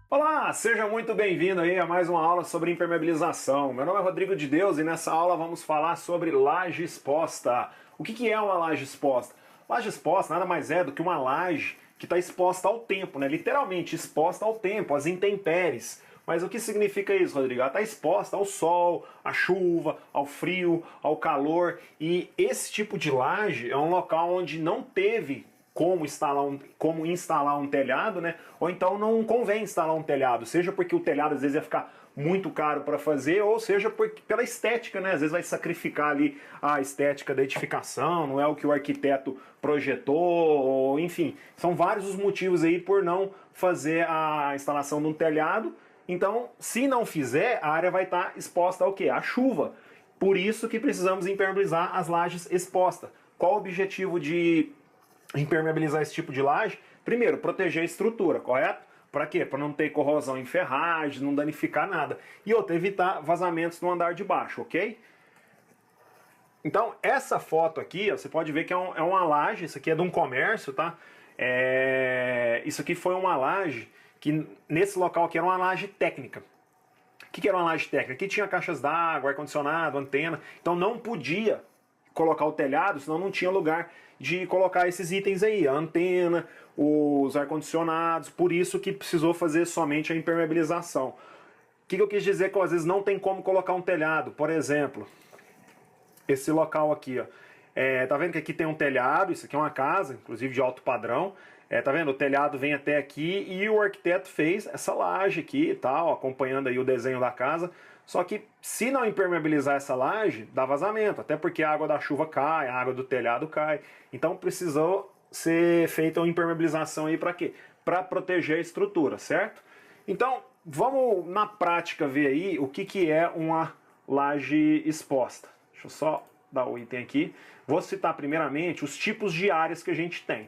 Olá, seja muito bem-vindo aí a mais uma aula sobre impermeabilização. Meu nome é Rodrigo de Deus e nessa aula vamos falar sobre laje exposta. O que é uma laje exposta? Laje exposta nada mais é do que uma laje que está exposta ao tempo, né? Literalmente exposta ao tempo, às intempéries. Mas o que significa isso, Rodrigo? Ela está exposta ao sol, à chuva, ao frio, ao calor. E esse tipo de laje é um local onde não teve como instalar um telhado, né? Ou então não convém instalar um telhado, seja porque o telhado às vezes ia ficar muito caro para fazer, ou seja pela estética, né? Às vezes vai sacrificar ali a estética da edificação, não é o que o arquiteto projetou, ou, enfim, são vários os motivos aí por não fazer a instalação de um telhado. Então, se não fizer, a área vai estar exposta ao quê? À chuva. Por isso que precisamos impermeabilizar as lajes expostas. Qual o objetivo de impermeabilizar esse tipo de laje? Primeiro, proteger a estrutura, correto? Para quê? Para não ter corrosão em ferragens, não danificar nada. E outra, evitar vazamentos no andar de baixo, ok? Então, essa foto aqui, ó, você pode ver que é uma laje, isso aqui é de um comércio, tá? Isso aqui foi uma laje que, nesse local aqui, era uma laje técnica. O que era uma laje técnica? Aqui tinha caixas d'água, ar-condicionado, antena, então não podia colocar o telhado, senão não tinha lugar de colocar esses itens aí, a antena, os ar-condicionados, por isso que precisou fazer somente a impermeabilização. O que eu quis dizer que às vezes não tem como colocar um telhado, por exemplo, esse local aqui, ó. Tá vendo que aqui tem um telhado, isso aqui é uma casa, inclusive de alto padrão. Tá vendo? O telhado vem até aqui e o arquiteto fez essa laje aqui e tal, acompanhando aí o desenho da casa. Só que se não impermeabilizar essa laje, dá vazamento, até porque a água da chuva cai, a água do telhado cai. Então precisou ser feita uma impermeabilização aí para quê? Para proteger a estrutura, certo? Então vamos na prática ver aí o que é uma laje exposta. Deixa eu só dar o item aqui. Vou citar primeiramente os tipos de áreas que a gente tem.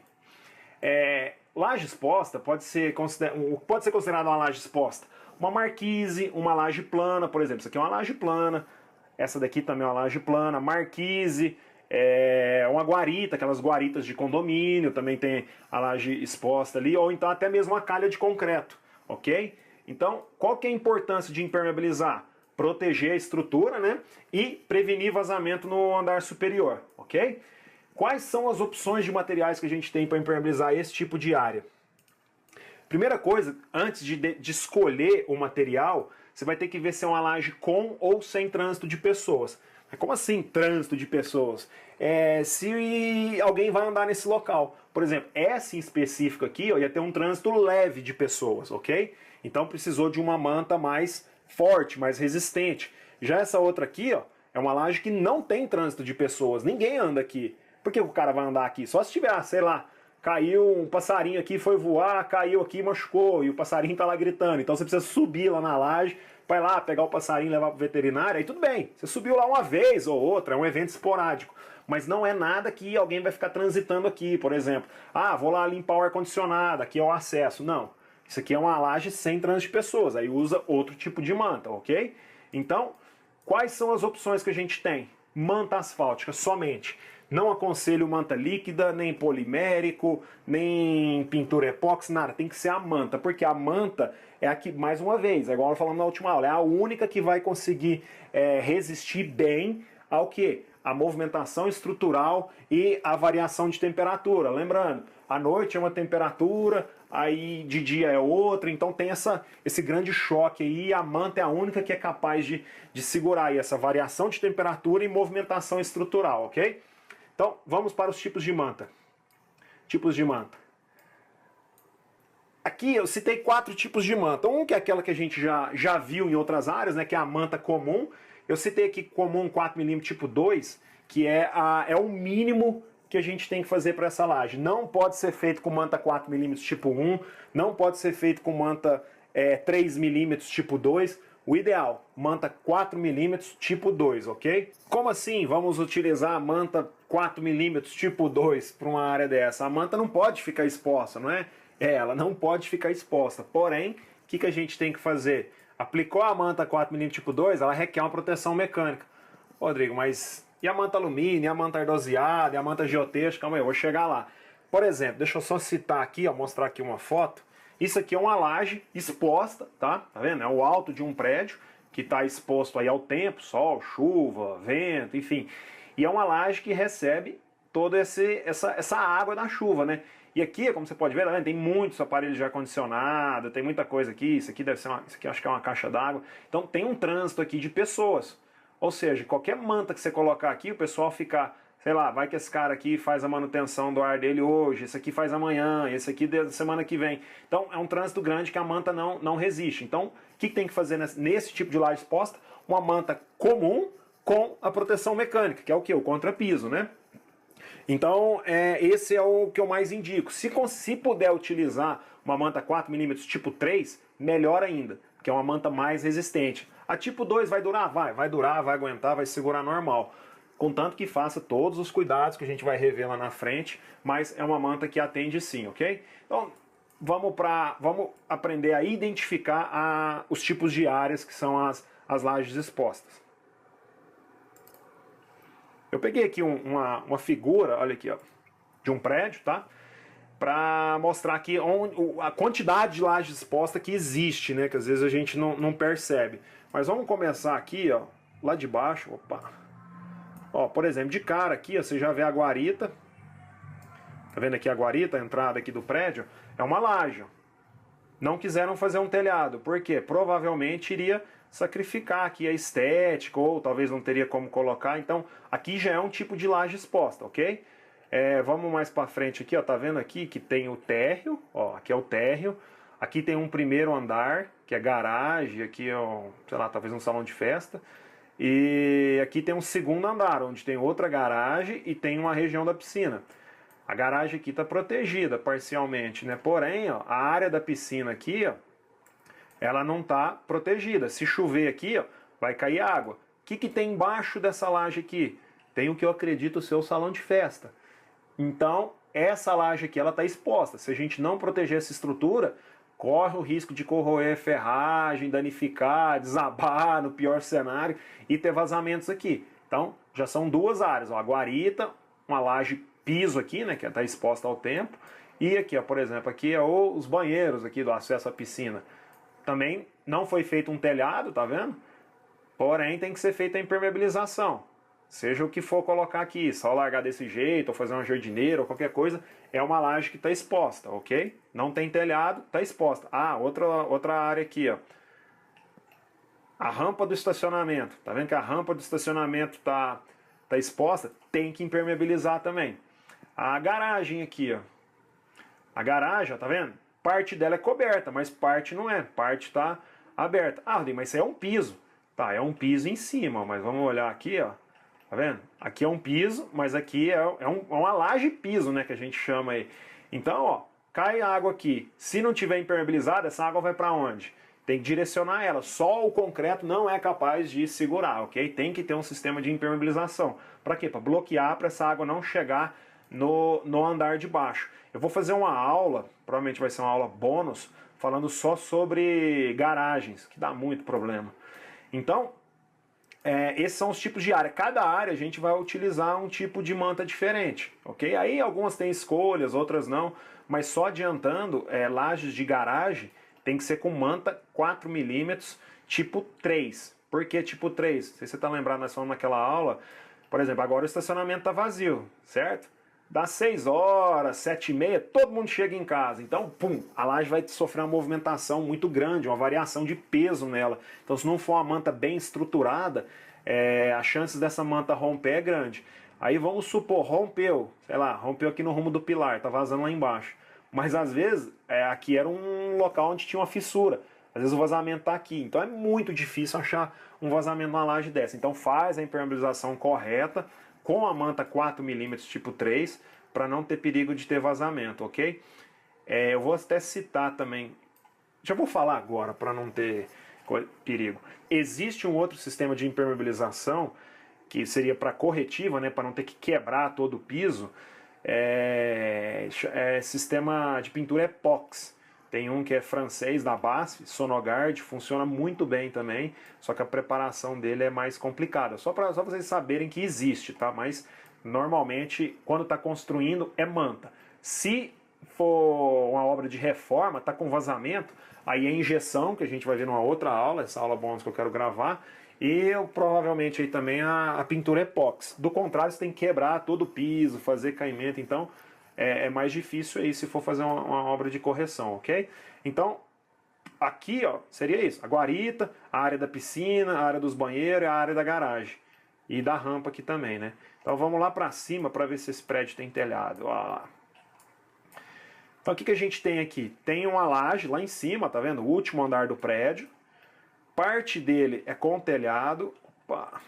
Laje exposta pode ser considerada uma laje exposta. Uma marquise, uma laje plana, por exemplo. Isso aqui é uma laje plana. Essa daqui também é uma laje plana. Marquise, uma guarita, aquelas guaritas de condomínio, também tem a laje exposta ali. Ou então até mesmo uma calha de concreto, ok? Então, qual que é a importância de impermeabilizar? Proteger a estrutura, né? E prevenir vazamento no andar superior, ok? Quais são as opções de materiais que a gente tem para impermeabilizar esse tipo de área? Primeira coisa, antes de escolher o material, você vai ter que ver se é uma laje com ou sem trânsito de pessoas. Como assim trânsito de pessoas? Se alguém vai andar nesse local. Por exemplo, essa em específico aqui ó, ia ter um trânsito leve de pessoas, ok? Então precisou de uma manta mais forte, mais resistente. Já essa outra aqui ó, é uma laje que não tem trânsito de pessoas, ninguém anda aqui. Por que o cara vai andar aqui? Só se tiver, sei lá, caiu um passarinho aqui, foi voar, caiu aqui, machucou, e o passarinho tá lá gritando. Então você precisa subir lá na laje, vai lá pegar o passarinho e levar pro veterinário, aí tudo bem. Você subiu lá uma vez ou outra, é um evento esporádico. Mas não é nada que alguém vai ficar transitando aqui, por exemplo. Ah, vou lá limpar o ar-condicionado, aqui é o acesso. Não. Isso aqui é uma laje sem trânsito de pessoas, aí usa outro tipo de manta, ok? Então, quais são as opções que a gente tem? Manta asfáltica somente. Não aconselho manta líquida, nem polimérico, nem pintura epóxi, nada. Tem que ser a manta, porque a manta é a que, mais uma vez, é igual nós falamos na última aula, é a única que vai conseguir resistir bem ao que? A movimentação estrutural e a variação de temperatura. Lembrando, à noite é uma temperatura, aí de dia é outra, então tem esse grande choque aí, e a manta é a única que é capaz de segurar aí essa variação de temperatura e movimentação estrutural, ok? Então, vamos para os tipos de manta. Tipos de manta. Aqui eu citei 4 tipos de manta. Um que é aquela que a gente já viu em outras áreas, né, que é a manta comum. Eu citei aqui comum 4mm tipo 2, que é o mínimo que a gente tem que fazer para essa laje. Não pode ser feito com manta 4mm tipo 1, não pode ser feito com manta 3mm tipo 2. O ideal, manta 4mm tipo 2, ok? Como assim vamos utilizar a manta 4mm tipo 2 para uma área dessa? A manta não pode ficar exposta, não é? Ela não pode ficar exposta. Porém, o que a gente tem que fazer? Aplicou a manta 4mm tipo 2, ela requer uma proteção mecânica. Rodrigo, mas e a manta alumínio, e a manta ardoseada, e a manta geotêxtil? Calma aí, eu vou chegar lá. Por exemplo, deixa eu só citar aqui, ó, mostrar aqui uma foto. Isso aqui é uma laje exposta, tá? Tá vendo? É o alto de um prédio que está exposto aí ao tempo, sol, chuva, vento, enfim. E é uma laje que recebe toda essa água da chuva, né? E aqui, como você pode ver, tá vendo? Tem muitos aparelhos de ar-condicionado, tem muita coisa aqui. Isso aqui deve ser isso aqui acho que é uma caixa d'água. Então tem um trânsito aqui de pessoas. Ou seja, qualquer manta que você colocar aqui, o pessoal fica, sei lá, vai que esse cara aqui faz a manutenção do ar dele hoje, esse aqui faz amanhã, esse aqui da semana que vem. Então é um trânsito grande que a manta não resiste. Então o que tem que fazer nesse tipo de laje exposta? Uma manta comum com a proteção mecânica, que é o que? O contrapiso, né? Então, esse é o que eu mais indico. Se puder utilizar uma manta 4mm tipo 3, melhor ainda, que é uma manta mais resistente. A tipo 2 vai durar? Vai durar, vai aguentar, vai segurar normal. Contanto que faça todos os cuidados que a gente vai rever lá na frente, mas é uma manta que atende sim, ok? Então, vamos aprender a identificar os tipos de áreas que são as lajes expostas. Eu peguei aqui uma figura, olha aqui, ó, de um prédio, tá? Para mostrar aqui a quantidade de laje exposta que existe, né? Que às vezes a gente não percebe. Mas vamos começar aqui, ó, lá de baixo, opa. Ó, por exemplo, de cara aqui, ó, você já vê a guarita. Tá vendo aqui a guarita, a entrada aqui do prédio? É uma laje, ó. Não quiseram fazer um telhado, porque provavelmente iria sacrificar aqui a estética, ou talvez não teria como colocar. Então, aqui já é um tipo de laje exposta, ok? Vamos mais para frente aqui, ó, tá vendo aqui que tem o térreo, ó, aqui é o térreo. Aqui tem um primeiro andar, que é garagem, aqui é, sei lá, talvez um salão de festa. E aqui tem um segundo andar, onde tem outra garagem e tem uma região da piscina. A garagem aqui está protegida parcialmente, né? Porém, ó, a área da piscina aqui, ó, ela não está protegida. Se chover aqui, ó, vai cair água. O que tem embaixo dessa laje aqui? Tem o que eu acredito ser o salão de festa. Então, essa laje aqui, ela está exposta. Se a gente não proteger essa estrutura, corre o risco de corroer ferragem, danificar, desabar no pior cenário e ter vazamentos aqui. Então, já são duas áreas. Ó, a guarita, uma laje piso aqui, né, que está exposta ao tempo. E aqui, ó, por exemplo, aqui é os banheiros aqui do acesso à piscina. Também não foi feito um telhado, tá vendo? Porém, tem que ser feita a impermeabilização. Seja o que for colocar aqui, só largar desse jeito, ou fazer uma jardineira, ou qualquer coisa, é uma laje que está exposta, ok? Não tem telhado, está exposta. Ah, outra área aqui, ó. A rampa do estacionamento. Tá vendo que a rampa do estacionamento tá exposta? Tem que impermeabilizar também. A garagem aqui, ó. A garagem, ó, tá vendo? Parte dela é coberta, mas parte não é. Parte tá aberta. Ah, mas isso aí é um piso. Tá, é um piso em cima, mas vamos olhar aqui, ó. Tá vendo? Aqui é um piso, mas aqui é uma laje piso, né, que a gente chama aí. Então, ó, cai água aqui. Se não tiver impermeabilizada, essa água vai para onde? Tem que direcionar ela. Só o concreto não é capaz de segurar, ok? Tem que ter um sistema de impermeabilização. Para quê? Para bloquear, para essa água não chegar no andar de baixo. Eu vou fazer uma aula, provavelmente vai ser uma aula bônus, falando só sobre garagens, que dá muito problema. Então, esses são os tipos de área. Cada área a gente vai utilizar um tipo de manta diferente, ok? Aí algumas têm escolhas, outras não, mas só adiantando, lajes de garagem tem que ser com manta 4mm tipo 3. Por que tipo 3? Se você está lembrado, nós falamos naquela aula, por exemplo, agora o estacionamento está vazio, certo? Das 6 horas, 7h30, todo mundo chega em casa. Então, pum, a laje vai sofrer uma movimentação muito grande, uma variação de peso nela. Então, se não for uma manta bem estruturada, a chance dessa manta romper é grande. Aí vamos supor, rompeu, sei lá, rompeu aqui no rumo do pilar, tá vazando lá embaixo. Mas às vezes, aqui era um local onde tinha uma fissura. Às vezes o vazamento tá aqui. Então é muito difícil achar um vazamento numa laje dessa. Então faz a impermeabilização correta, com a manta 4mm tipo 3, para não ter perigo de ter vazamento, ok? Eu vou até citar também, já vou falar agora para não ter perigo. Existe um outro sistema de impermeabilização, que seria para corretiva, né, para não ter que quebrar todo o piso, sistema de pintura epóxi. Tem um que é francês, da BASF, Sonogard, funciona muito bem também, só que a preparação dele é mais complicada. Só vocês saberem que existe, tá? Mas normalmente, quando está construindo, é manta. Se for uma obra de reforma, tá com vazamento, aí é injeção, que a gente vai ver numa outra aula, essa aula bônus que eu quero gravar, e provavelmente aí também a pintura epóxi. Do contrário, você tem que quebrar todo o piso, fazer caimento, então é mais difícil aí se for fazer uma obra de correção, ok? Então, aqui ó, seria isso, a guarita, a área da piscina, a área dos banheiros e a área da garagem. E da rampa aqui também, né? Então vamos lá para cima para ver se esse prédio tem telhado. Olha lá. Então o que a gente tem aqui? Tem uma laje lá em cima, tá vendo? O último andar do prédio. Parte dele é com telhado. Opa.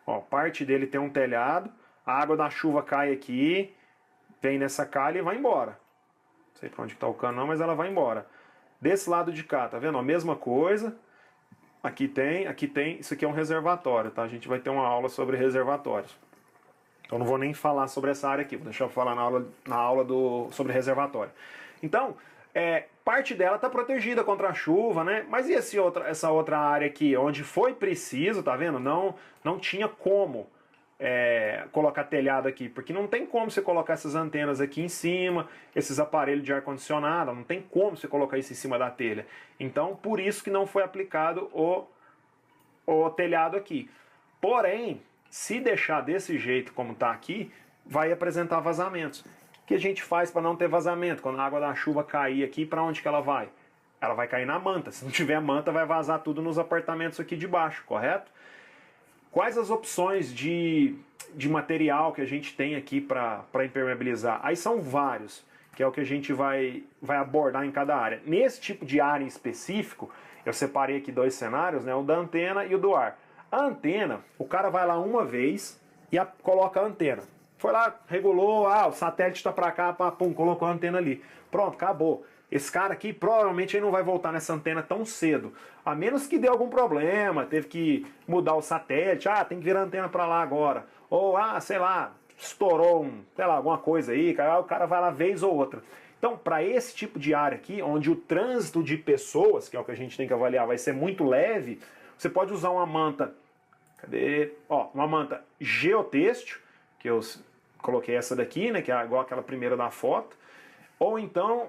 Ó, parte dele tem um telhado. A água da chuva cai aqui, vem nessa calha e vai embora. Não sei para onde está o cano não, mas ela vai embora. Desse lado de cá, tá vendo? A mesma coisa. Aqui tem, isso aqui é um reservatório, tá? A gente vai ter uma aula sobre reservatórios. Então não vou nem falar sobre essa área aqui, vou deixar eu falar na aula sobre reservatório. Então, parte dela está protegida contra a chuva, né? Mas e essa outra área aqui, onde foi preciso, tá vendo? Não tinha como colocar telhado aqui, porque não tem como você colocar essas antenas aqui em cima, esses aparelhos de ar-condicionado, não tem como você colocar isso em cima da telha. Então, por isso que não foi aplicado o telhado aqui. Porém, se deixar desse jeito como está aqui, vai apresentar vazamentos. O que a gente faz para não ter vazamento? Quando a água da chuva cair aqui, para onde que ela vai? Ela vai cair na manta. Se não tiver manta, vai vazar tudo nos apartamentos aqui de baixo, correto? Quais as opções de material que a gente tem aqui para impermeabilizar? Aí são vários, que é o que a gente vai abordar em cada área. Nesse tipo de área em específico, eu separei aqui dois cenários, né, o da antena e o do ar. A antena, o cara vai lá uma vez e coloca a antena. Foi lá, regulou, o satélite está para cá, pum, colocou a antena ali. Pronto, acabou. Esse cara aqui provavelmente ele não vai voltar nessa antena tão cedo. A menos que dê algum problema, teve que mudar o satélite, tem que virar a antena para lá agora. Ou, sei lá, estourou alguma coisa aí, o cara vai lá vez ou outra. Então, para esse tipo de área aqui, onde o trânsito de pessoas, que é o que a gente tem que avaliar, vai ser muito leve, você pode usar uma manta, uma manta geotêxtil, que eu coloquei essa daqui, né, que é igual aquela primeira da foto. Ou então,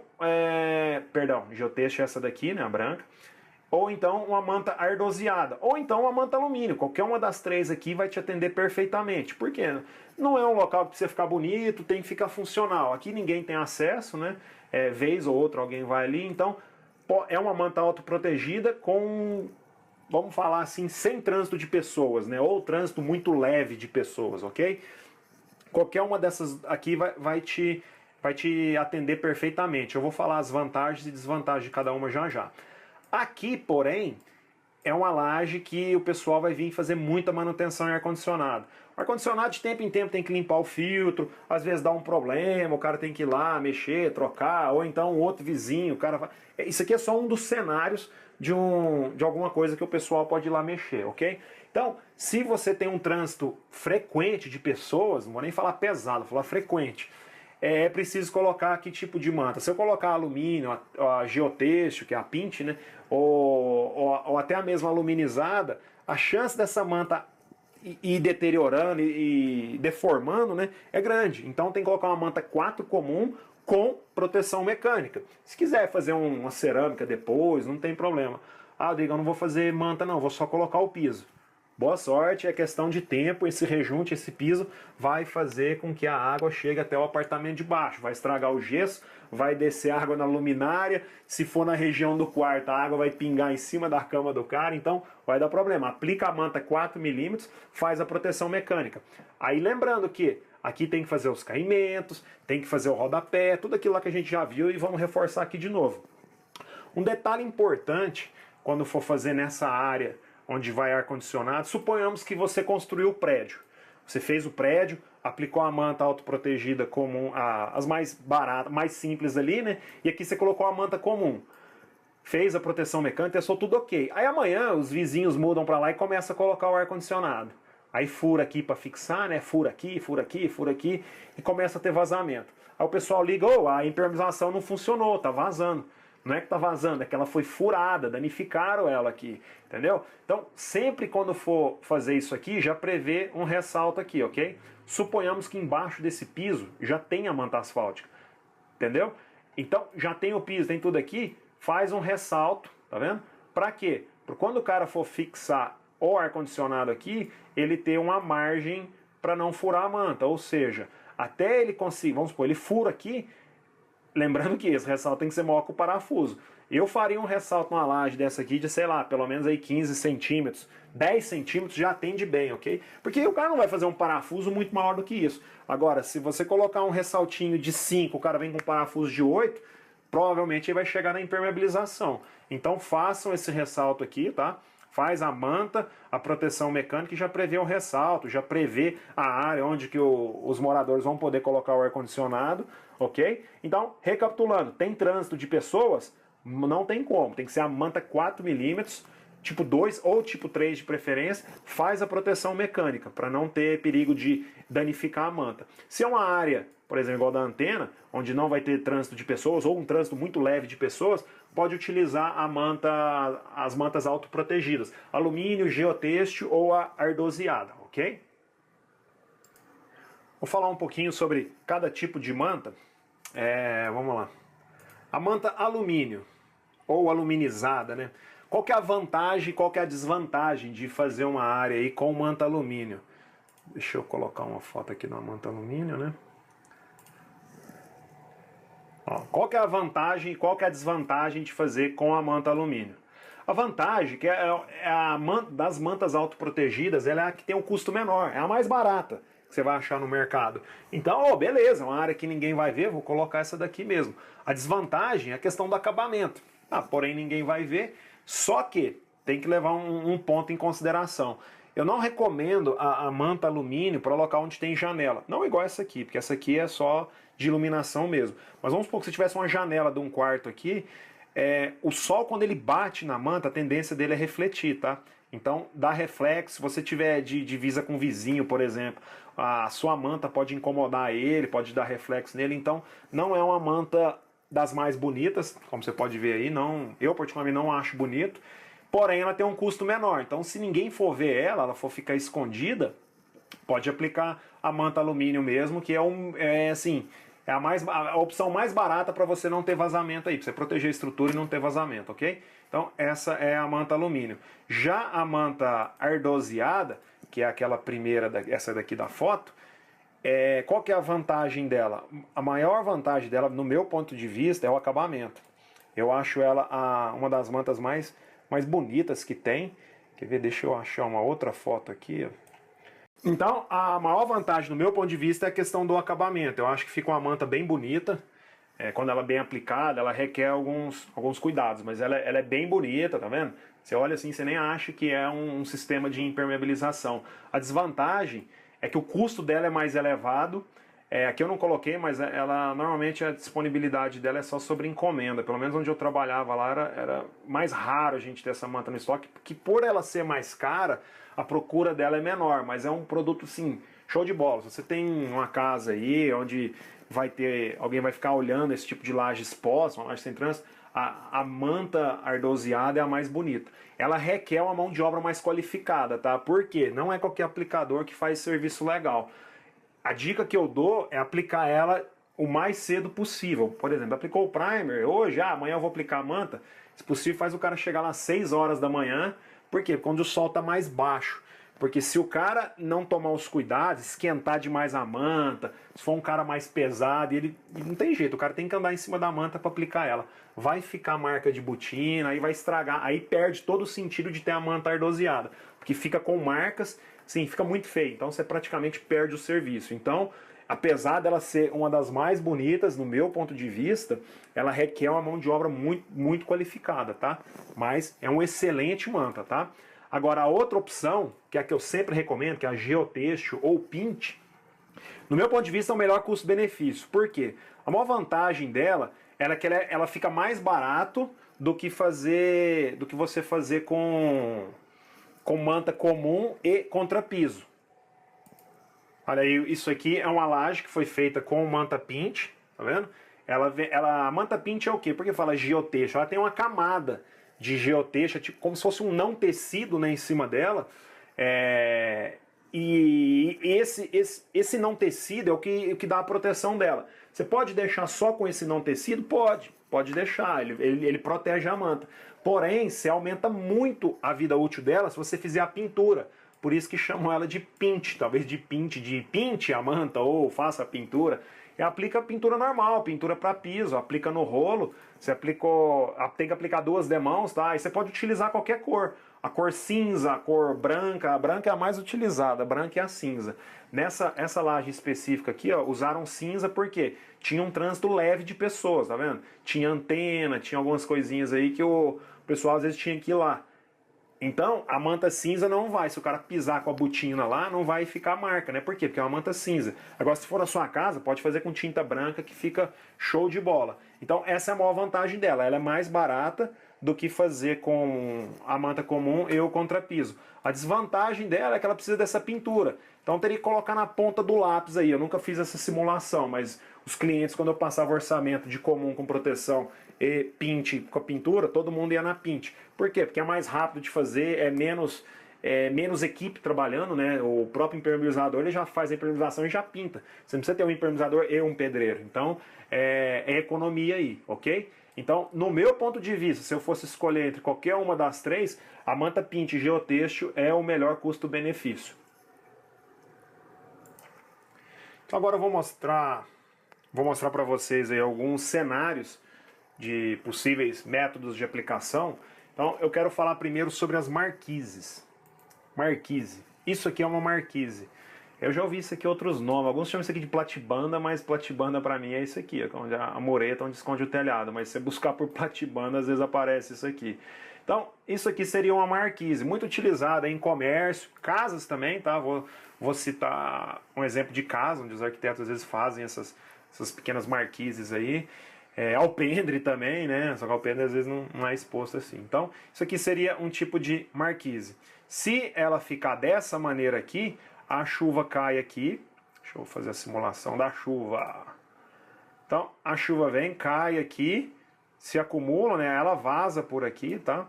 geotêxtil é essa daqui, né, a branca. Ou então uma manta ardoseada. Ou então uma manta alumínio. Qualquer uma das três aqui vai te atender perfeitamente. Por quê? Não é um local que precisa ficar bonito, tem que ficar funcional. Aqui ninguém tem acesso, né? Vez ou outra alguém vai ali. Então, é uma manta autoprotegida com, vamos falar assim, sem trânsito de pessoas, né? Ou trânsito muito leve de pessoas, ok? Qualquer uma dessas aqui vai te atender perfeitamente. Eu vou falar as vantagens e desvantagens de cada uma já já. Aqui, porém, é uma laje que o pessoal vai vir fazer muita manutenção em ar-condicionado. O ar-condicionado de tempo em tempo tem que limpar o filtro, às vezes dá um problema, o cara tem que ir lá mexer, trocar, ou então um outro vizinho, o cara vai... Isso aqui é só um dos cenários de alguma coisa que o pessoal pode ir lá mexer, ok? Então, se você tem um trânsito frequente de pessoas, não vou nem falar pesado, vou falar frequente, é preciso colocar que tipo de manta. Se eu colocar alumínio, a geotêxtil, que é a pinte, né, ou até a mesma aluminizada, a chance dessa manta ir deteriorando e deformando, né, é grande. Então tem que colocar uma manta 4 comum com proteção mecânica. Se quiser fazer uma cerâmica depois, não tem problema. Rodrigo, eu não vou fazer manta não, vou só colocar o piso. Boa sorte, é questão de tempo, esse rejunte, esse piso vai fazer com que a água chegue até o apartamento de baixo, vai estragar o gesso, vai descer água na luminária, se for na região do quarto a água vai pingar em cima da cama do cara, então vai dar problema. Aplica a manta 4 milímetros, faz a proteção mecânica. Aí lembrando que aqui tem que fazer os caimentos, tem que fazer o rodapé, tudo aquilo lá que a gente já viu e vamos reforçar aqui de novo. Um detalhe importante quando for fazer nessa área onde vai ar-condicionado, suponhamos que você construiu o prédio. Você fez o prédio, aplicou a manta autoprotegida comum, as mais baratas, mais simples ali, né? E aqui você colocou a manta comum. Fez a proteção mecânica, testou tudo ok. Aí amanhã os vizinhos mudam para lá e começam a colocar o ar-condicionado. Aí fura aqui para fixar, né? Fura aqui, fura aqui, fura aqui e começa a ter vazamento. Aí o pessoal liga, a impermeabilização não funcionou, tá vazando. Não é que está vazando, é que ela foi furada, danificaram ela aqui, entendeu? Então, sempre quando for fazer isso aqui, já prevê um ressalto aqui, ok? Suponhamos que embaixo desse piso já tenha manta asfáltica. entendeu? Então já tem o piso, tem tudo aqui, faz um ressalto, tá vendo? Para quê? Para quando o cara for fixar o ar-condicionado aqui, ele ter uma margem para não furar a manta, ou seja, até ele conseguir, vamos supor, ele fura aqui, lembrando que esse ressalto tem que ser maior que o parafuso. Eu faria um ressalto numa laje dessa aqui de, sei lá, pelo menos aí 15 centímetros, 10 centímetros já atende bem, ok? Porque o cara não vai fazer um parafuso muito maior do que isso. Agora, se você colocar um ressaltinho de 5, o cara vem com um parafuso de 8, provavelmente ele vai chegar na impermeabilização. Então façam esse ressalto aqui, tá? Faz a manta, a proteção mecânica e já prevê o ressalto, já prevê a área onde que os moradores vão poder colocar o ar-condicionado, ok? Então, recapitulando, tem trânsito de pessoas? Não tem como, tem que ser a manta 4 milímetros, tipo 2 ou tipo 3 de preferência, faz a proteção mecânica, para não ter perigo de danificar a manta. Se é uma área, por exemplo, igual da antena, onde não vai ter trânsito de pessoas, ou um trânsito muito leve de pessoas, pode utilizar a manta, as mantas autoprotegidas, alumínio, geotêxtil ou a ardoseada, ok? Vou falar um pouquinho sobre cada tipo de manta. Vamos lá. A manta alumínio, ou aluminizada, né? Qual que é a vantagem e qual que é a desvantagem de fazer uma área aí com manta alumínio? Deixa eu colocar uma foto aqui da manta alumínio, né? Ó, qual que é a vantagem e qual que é a desvantagem de fazer com a manta alumínio? A vantagem que das mantas autoprotegidas, ela é a que tem um custo menor, é a mais barata que você vai achar no mercado. Então, beleza, uma área que ninguém vai ver, vou colocar essa daqui mesmo. A desvantagem é a questão do acabamento. Porém ninguém vai ver, só que tem que levar um ponto em consideração. Eu não recomendo a manta alumínio para local onde tem janela. Não igual essa aqui, porque essa aqui é só de iluminação mesmo. Mas vamos supor que se tivesse uma janela de um quarto aqui, o sol quando ele bate na manta, a tendência dele é refletir, tá? Então dá reflexo, se você tiver de divisa com o vizinho, por exemplo, a sua manta pode incomodar ele, pode dar reflexo nele, então não é uma manta das mais bonitas, como você pode ver aí, eu particularmente não acho bonito, porém ela tem um custo menor, então se ninguém for ver ela for ficar escondida, pode aplicar a manta alumínio mesmo, que é a opção mais barata para você não ter vazamento aí, para você proteger a estrutura e não ter vazamento, ok? Então essa é a manta alumínio. Já a manta ardoseada, que é aquela primeira, essa daqui da foto, qual que é a vantagem dela? A maior vantagem dela, no meu ponto de vista, é o acabamento. Eu acho ela uma das mantas mais bonitas que tem. Quer ver? Deixa eu achar uma outra foto aqui. Então, a maior vantagem, no meu ponto de vista, é a questão do acabamento. Eu acho que fica uma manta bem bonita. Quando ela é bem aplicada, ela requer alguns cuidados, mas ela é bem bonita, tá vendo? Você olha assim, você nem acha que é um sistema de impermeabilização. A desvantagem é que o custo dela é mais elevado. Aqui eu não coloquei, mas ela normalmente a disponibilidade dela é só sobre encomenda. Pelo menos onde eu trabalhava lá era mais raro a gente ter essa manta no estoque, porque por ela ser mais cara, a procura dela é menor, mas é um produto, sim, show de bola. Se você tem uma casa aí onde alguém vai ficar olhando esse tipo de laje exposta, uma laje sem trânsito, a manta ardoseada é a mais bonita. Ela requer uma mão de obra mais qualificada, tá? Por quê? Não é qualquer aplicador que faz serviço legal. A dica que eu dou é aplicar ela o mais cedo possível. Por exemplo, aplicou o primer hoje, amanhã eu vou aplicar a manta. Se possível, faz o cara chegar lá às 6 horas da manhã. Por quê? Porque quando o sol está mais baixo. Porque se o cara não tomar os cuidados, esquentar demais a manta, se for um cara mais pesado, ele não tem jeito, o cara tem que andar em cima da manta para aplicar ela. Vai ficar marca de botina, aí vai estragar, aí perde todo o sentido de ter a manta ardoseada. Porque fica com marcas, sim, fica muito feio, então você praticamente perde o serviço. Então, apesar dela ser uma das mais bonitas, no meu ponto de vista, ela requer uma mão de obra muito, muito qualificada, tá? Mas é um excelente manta, tá? Agora, a outra opção, que é a que eu sempre recomendo, que é a geotêxtil ou pint, no meu ponto de vista é o melhor custo-benefício. Por quê? A maior vantagem dela é que ela fica mais barato do que você fazer com manta comum e contrapiso. Olha aí, isso aqui é uma laje que foi feita com manta pint, tá vendo? A manta pint é o quê? Por que fala geotêxtil? Ela tem uma camada de geotêxtil, tipo, como se fosse um não tecido, né, em cima dela. E esse não tecido é o que dá a proteção dela. Você pode deixar só com esse não tecido? Pode deixar, ele protege a manta. Porém, você aumenta muito a vida útil dela se você fizer a pintura. Por isso que chamam ela de pinte, talvez de pinte a manta ou faça a pintura. E aplica a pintura normal, pintura para piso, aplica no rolo, você tem que aplicar 2 demãos, tá? E você pode utilizar qualquer cor. A cor cinza, a cor branca, a branca é a mais utilizada, a branca é a cinza. Essa laje específica aqui, ó, usaram cinza porque tinha um trânsito leve de pessoas, tá vendo? Tinha antena, tinha algumas coisinhas aí que o pessoal às vezes tinha que ir lá. Então, a manta cinza não vai, se o cara pisar com a botina lá, não vai ficar marca, né? Por quê? Porque é uma manta cinza. Agora, se for na sua casa, pode fazer com tinta branca que fica show de bola. Então, essa é a maior vantagem dela. Ela é mais barata do que fazer com a manta comum e o contrapiso. A desvantagem dela é que ela precisa dessa pintura. Então, teria que colocar na ponta do lápis aí. Eu nunca fiz essa simulação, mas os clientes, quando eu passava orçamento de comum com proteção e pinte com a pintura, todo mundo ia na pinte. Por quê? Porque é mais rápido de fazer, é menos equipe trabalhando, né? O próprio impermeabilizador ele já faz a impermeabilização e já pinta. Você não precisa ter um impermeabilizador e um pedreiro. Então é economia aí, ok? Então, no meu ponto de vista, se eu fosse escolher entre qualquer uma das 3, a manta pinte geotêxtil é o melhor custo-benefício. Então agora eu vou mostrar para vocês aí alguns cenários de possíveis métodos de aplicação. Então eu quero falar primeiro sobre as marquises. Marquise. Isso aqui é uma marquise. Eu já ouvi isso aqui outros nomes. Alguns chamam isso aqui de platibanda, mas platibanda para mim é isso aqui, onde a mureta onde esconde o telhado. Mas se você buscar por platibanda, às vezes aparece isso aqui. Então, isso aqui seria uma marquise, muito utilizada em comércio, casas também, tá? Vou citar um exemplo de casa, onde os arquitetos às vezes fazem essas pequenas marquises aí. Alpendre também, né? Só que alpendre às vezes não é exposto assim. Então, isso aqui seria um tipo de marquise. Se ela ficar dessa maneira aqui, a chuva cai aqui. Deixa eu fazer a simulação da chuva. Então, a chuva vem, cai aqui, se acumula, né? Ela vaza por aqui, tá?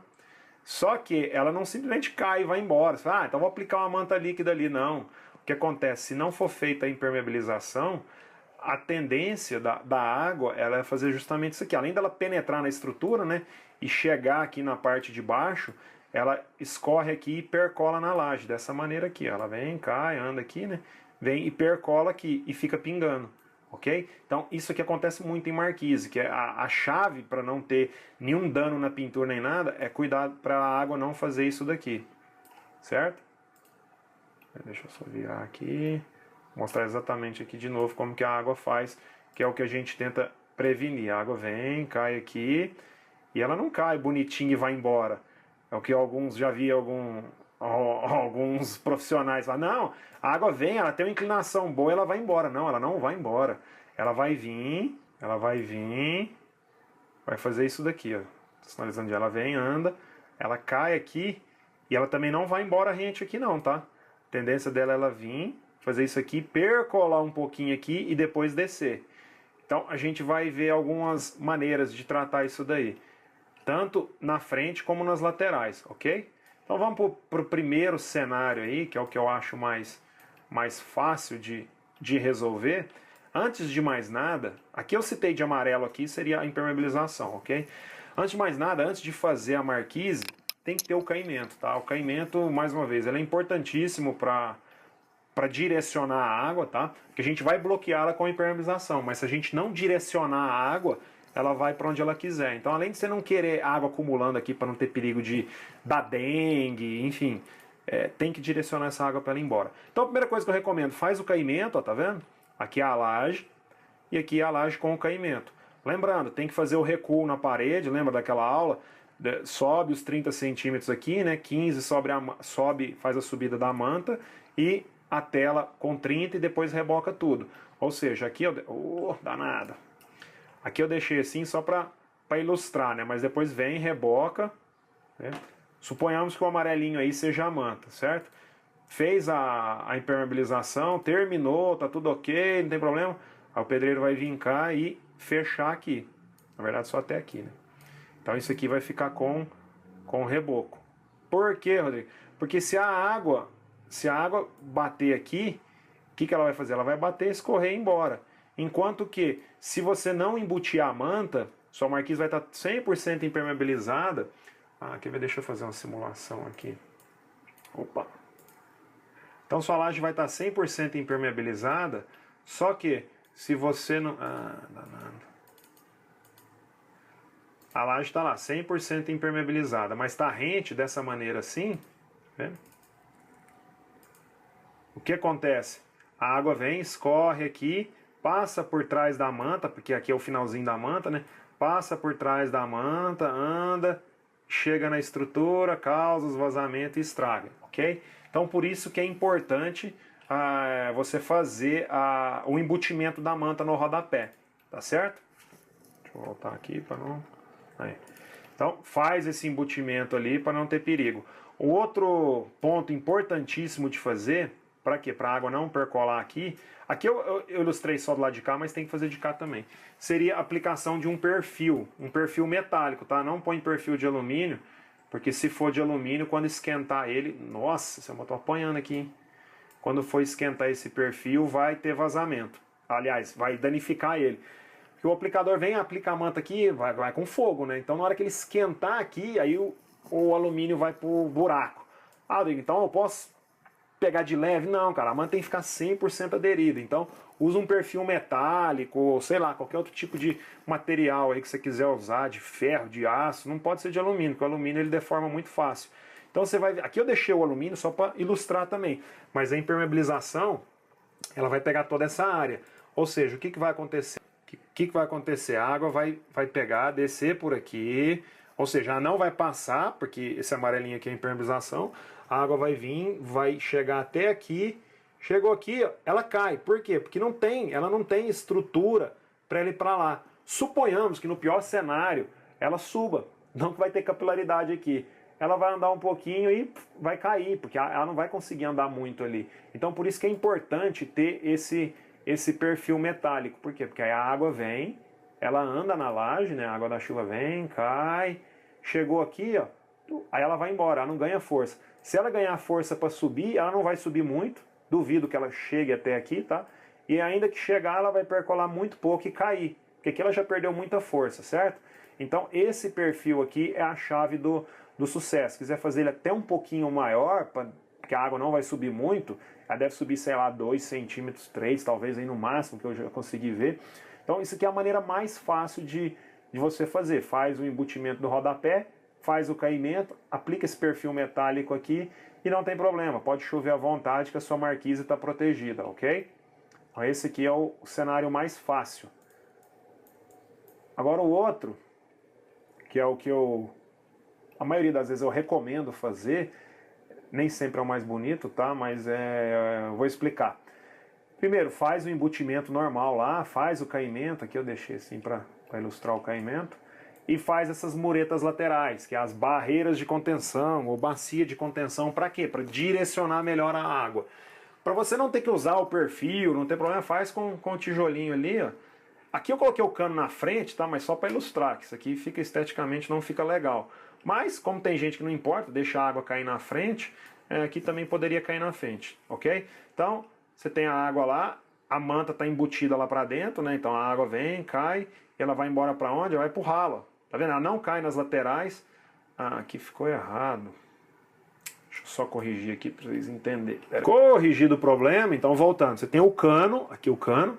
Só que ela não simplesmente cai e vai embora. Você fala, então vou aplicar uma manta líquida ali. Não. O que acontece? Se não for feita a impermeabilização, a tendência da água ela é fazer justamente isso aqui. Além dela penetrar na estrutura, né, e chegar aqui na parte de baixo, ela escorre aqui e percola na laje. Dessa maneira aqui. Ela vem, cai, anda aqui, né, vem e percola aqui e fica pingando. Ok? Então isso aqui acontece muito em marquise, que é a chave para não ter nenhum dano na pintura nem nada é cuidar para a água não fazer isso daqui. Certo? Deixa eu só virar aqui. Mostrar exatamente aqui de novo como que a água faz, que é o que a gente tenta prevenir. A água vem, cai aqui, e ela não cai bonitinha e vai embora. É o que já vi alguns profissionais falam, não, a água vem, ela tem uma inclinação boa, ela vai embora. Não, ela não vai embora. Ela vai vir, vai fazer isso daqui, ó. Tô sinalizando, ela vem, anda, ela cai aqui, e ela também não vai embora rente aqui não, tá? A tendência dela é ela vir, fazer isso aqui, percolar um pouquinho aqui e depois descer. Então a gente vai ver algumas maneiras de tratar isso daí, tanto na frente como nas laterais, ok? Então vamos para o primeiro cenário aí, que é o que eu acho mais fácil de resolver. Antes de mais nada, aqui eu citei de amarelo aqui, seria a impermeabilização, ok? Antes de mais nada, antes de fazer a marquise, tem que ter o caimento, tá? O caimento, mais uma vez, ele é importantíssimo para direcionar a água, tá? Porque a gente vai bloqueá-la com a impermeabilização, mas se a gente não direcionar a água, ela vai para onde ela quiser. Então, além de você não querer água acumulando aqui para não ter perigo de dar dengue, enfim, tem que direcionar essa água para ela ir embora. Então, a primeira coisa que eu recomendo, faz o caimento, ó, tá vendo? Aqui é a laje e aqui é a laje com o caimento. Lembrando, tem que fazer o recuo na parede, lembra daquela aula? Sobe os 30 centímetros aqui, né? 15 sobe, faz a subida da manta e a tela com 30 e depois reboca tudo. Ou seja, aqui eu... danado. Aqui eu deixei assim só para ilustrar, né? Mas depois vem, reboca, né? Suponhamos que o amarelinho aí seja a manta, certo? Fez a impermeabilização, terminou, tá tudo ok, não tem problema. Aí o pedreiro vai vir cá e fechar aqui. Na verdade, só até aqui, né? Então isso aqui vai ficar com reboco. Por quê, Rodrigo? Porque se a água bater aqui, o que ela vai fazer? Ela vai bater e escorrer embora. Enquanto que, Se você não embutir a manta, sua marquise vai estar 100% impermeabilizada. Quer ver? Deixa eu fazer uma simulação aqui. Opa! Então sua laje vai estar 100% impermeabilizada, só que se você não... danado. A laje está lá, 100% impermeabilizada, mas está rente dessa maneira assim, né? O que acontece? A água vem, escorre aqui, passa por trás da manta, porque aqui é o finalzinho da manta, né? Passa por trás da manta, anda, chega na estrutura, causa os vazamentos e estraga, ok? Então por isso que é importante você fazer o embutimento da manta no rodapé, tá certo? Deixa eu voltar aqui para não... Aí. Então faz esse embutimento ali para não ter perigo. O outro ponto importantíssimo de fazer, para quê? Para a água não percolar aqui. Aqui eu ilustrei só do lado de cá, mas tem que fazer de cá também. Seria a aplicação de um perfil metálico, tá? Não põe perfil de alumínio, porque se for de alumínio, quando esquentar ele... Nossa, eu tô apanhando aqui, hein? Quando for esquentar esse perfil, vai ter vazamento. Aliás, vai danificar ele. Porque o aplicador vem, aplica a manta aqui, vai com fogo, né? Então na hora que ele esquentar aqui, aí o alumínio vai pro buraco. Rodrigo, então eu posso pegar de leve? Não, cara, a manta tem que ficar 100% aderida. Então usa um perfil metálico, ou sei lá, qualquer outro tipo de material aí que você quiser usar, de ferro, de aço. Não pode ser de alumínio, porque o alumínio ele deforma muito fácil. Então você vai... Aqui eu deixei o alumínio só para ilustrar também. Mas a impermeabilização, ela vai pegar toda essa área. Ou seja, o que vai acontecer? O que vai acontecer? A água vai pegar, descer por aqui, ou seja, ela não vai passar, porque esse amarelinho aqui é a impermeabilização, a água vai vir, vai chegar até aqui, chegou aqui, ó, ela cai. Por quê? Porque ela não tem estrutura para ela ir para lá. Suponhamos que no pior cenário ela suba, não vai ter capilaridade aqui. Ela vai andar um pouquinho e vai cair, porque ela não vai conseguir andar muito ali. Então por isso que é importante ter esse perfil metálico. Por quê? Porque aí a água vem, ela anda na laje, né? A água da chuva vem, cai, chegou aqui, ó, aí ela vai embora, ela não ganha força. Se ela ganhar força para subir, ela não vai subir muito, duvido que ela chegue até aqui, tá? E ainda que chegar, ela vai percolar muito pouco e cair, porque aqui ela já perdeu muita força, certo? Então esse perfil aqui é a chave do sucesso. Se quiser fazer ele até um pouquinho maior, porque a água não vai subir muito, ela deve subir, sei lá, 2 centímetros, 3, talvez aí no máximo, que eu já consegui ver. Então isso aqui é a maneira mais fácil de você fazer. Faz o embutimento do rodapé, faz o caimento, aplica esse perfil metálico aqui e não tem problema. Pode chover à vontade que a sua marquise está protegida, ok? Então esse aqui é o cenário mais fácil. Agora o outro, que é o que a maioria das vezes eu recomendo fazer, nem sempre é o mais bonito, tá? Mas eu vou explicar. Primeiro, faz o embutimento normal lá, faz o caimento, aqui eu deixei assim para ilustrar o caimento, e faz essas muretas laterais, que é as barreiras de contenção, ou bacia de contenção, para quê? Para direcionar melhor a água. Para você não ter que usar o perfil, não tem problema, faz com o tijolinho ali, ó. Aqui eu coloquei o cano na frente, tá? Mas só para ilustrar, que isso aqui fica esteticamente, não fica legal. Mas, como tem gente que não importa, deixa a água cair na frente, aqui também poderia cair na frente, ok? Então, você tem a água lá, a manta está embutida lá para dentro, né? Então a água vem, cai, e ela vai embora para onde? Ela vai pro ralo. Tá vendo? Ela não cai nas laterais. Aqui ficou errado. Deixa eu só corrigir aqui para vocês entenderem. Corrigido o problema, então voltando. Você tem o cano, aqui o cano.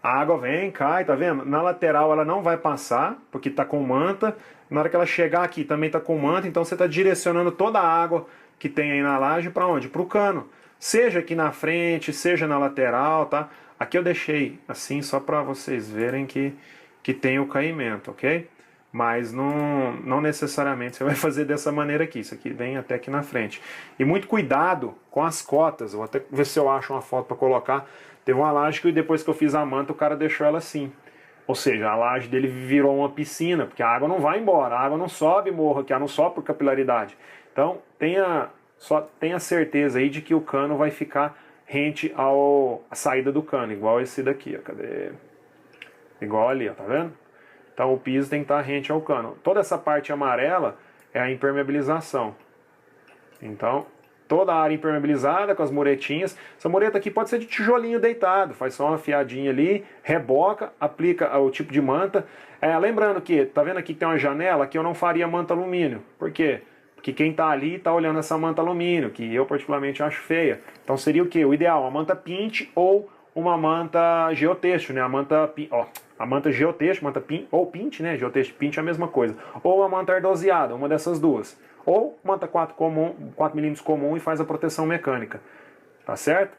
A água vem, cai, tá vendo? Na lateral ela não vai passar, porque está com manta. Na hora que ela chegar aqui também está com manta, então você está direcionando toda a água que tem aí na laje para onde? Para o cano. Seja aqui na frente, seja na lateral, tá? Aqui eu deixei assim só para vocês verem que tem o caimento, ok? Mas não necessariamente você vai fazer dessa maneira aqui. Isso aqui vem até aqui na frente. E muito cuidado com as cotas. Vou até ver se eu acho uma foto para colocar. Teve uma laje que depois que eu fiz a manta, o cara deixou ela assim. Ou seja, a laje dele virou uma piscina, porque a água não vai embora. A água não sobe morro, que ela não sobe por capilaridade. Então, tenha certeza aí de que o cano vai ficar rente à saída do cano, igual esse daqui, ó. Cadê? Igual ali, ó, tá vendo? Então o piso tem que estar rente ao cano. Toda essa parte amarela é a impermeabilização. Então, toda a área impermeabilizada com as muretinhas. Essa mureta aqui pode ser de tijolinho deitado, faz só uma fiadinha ali, reboca, aplica o tipo de manta. Lembrando que, tá vendo aqui que tem uma janela, que eu não faria manta alumínio. Por quê? Porque quem tá ali tá olhando essa manta alumínio, que eu particularmente acho feia. Então seria o quê? O ideal, uma manta pint ou uma manta geotêxtil, né? A manta geotêxtil, manta pint, ou pint, né? Geotêxtil pint é a mesma coisa. Ou a manta ardoseada, uma dessas duas. Ou manta 4mm comum e faz a proteção mecânica. Tá certo?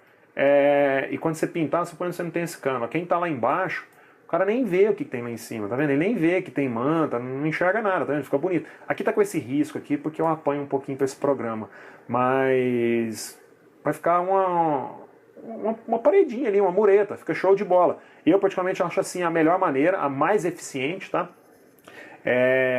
E quando você pintar, suponho que você não tem esse cano. Quem tá lá embaixo, o cara nem vê o que tem lá em cima, tá vendo? Ele nem vê que tem manta, não enxerga nada, tá vendo? Fica bonito. Aqui tá com esse risco aqui porque eu apanho um pouquinho pra esse programa. Mas vai ficar uma paredinha ali, uma mureta, fica show de bola. Eu particularmente acho assim a melhor maneira, a mais eficiente, tá?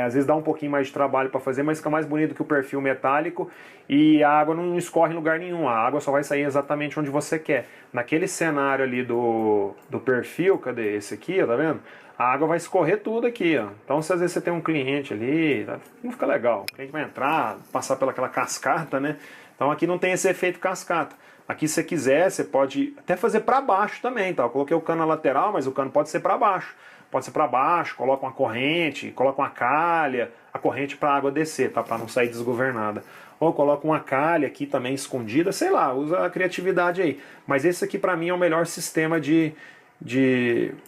Às vezes dá um pouquinho mais de trabalho para fazer, mas fica mais bonito que o perfil metálico e a água não escorre em lugar nenhum, a água só vai sair exatamente onde você quer. Naquele cenário ali do perfil, cadê esse aqui, ó, tá vendo? A água vai escorrer tudo aqui, ó. Então se às vezes você tem um cliente ali, não fica legal, o cliente vai entrar, passar pelaquela cascata, né? Então aqui não tem esse efeito cascata. Aqui se você quiser, você pode até fazer para baixo também, tá? Eu coloquei o cano na lateral, mas o cano pode ser para baixo. Pode ser para baixo, coloca uma corrente, coloca uma calha, a corrente para a água descer, tá? Para não sair desgovernada. Ou coloca uma calha aqui também escondida, sei lá, usa a criatividade aí. Mas esse aqui para mim é o melhor sistema de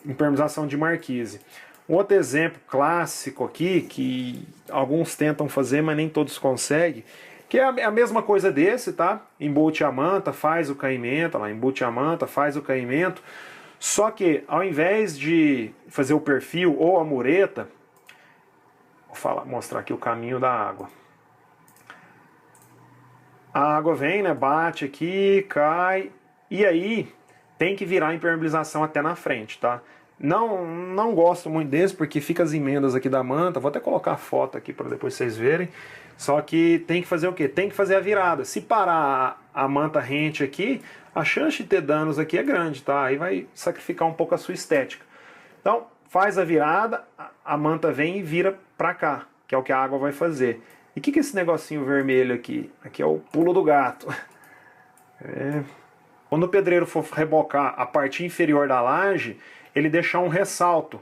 impermeabilização de marquise. Um outro exemplo clássico aqui, que alguns tentam fazer, mas nem todos conseguem, que é a mesma coisa desse, tá? Embute a manta, faz o caimento, lá, embute a manta, faz o caimento. Só que, ao invés de fazer o perfil ou a mureta, vou mostrar aqui o caminho da água. A água vem, né, bate aqui, cai, e aí tem que virar a impermeabilização até na frente, tá? Não gosto muito desse, porque fica as emendas aqui da manta, vou até colocar a foto aqui para depois vocês verem. Só que tem que fazer o quê? Tem que fazer a virada. Se parar a manta rente aqui, a chance de ter danos aqui é grande, tá? Aí vai sacrificar um pouco a sua estética. Então, faz a virada, a manta vem e vira pra cá, que é o que a água vai fazer. E o que é esse negocinho vermelho aqui? Aqui é o pulo do gato. Quando o pedreiro for rebocar a parte inferior da laje, ele deixar um ressalto.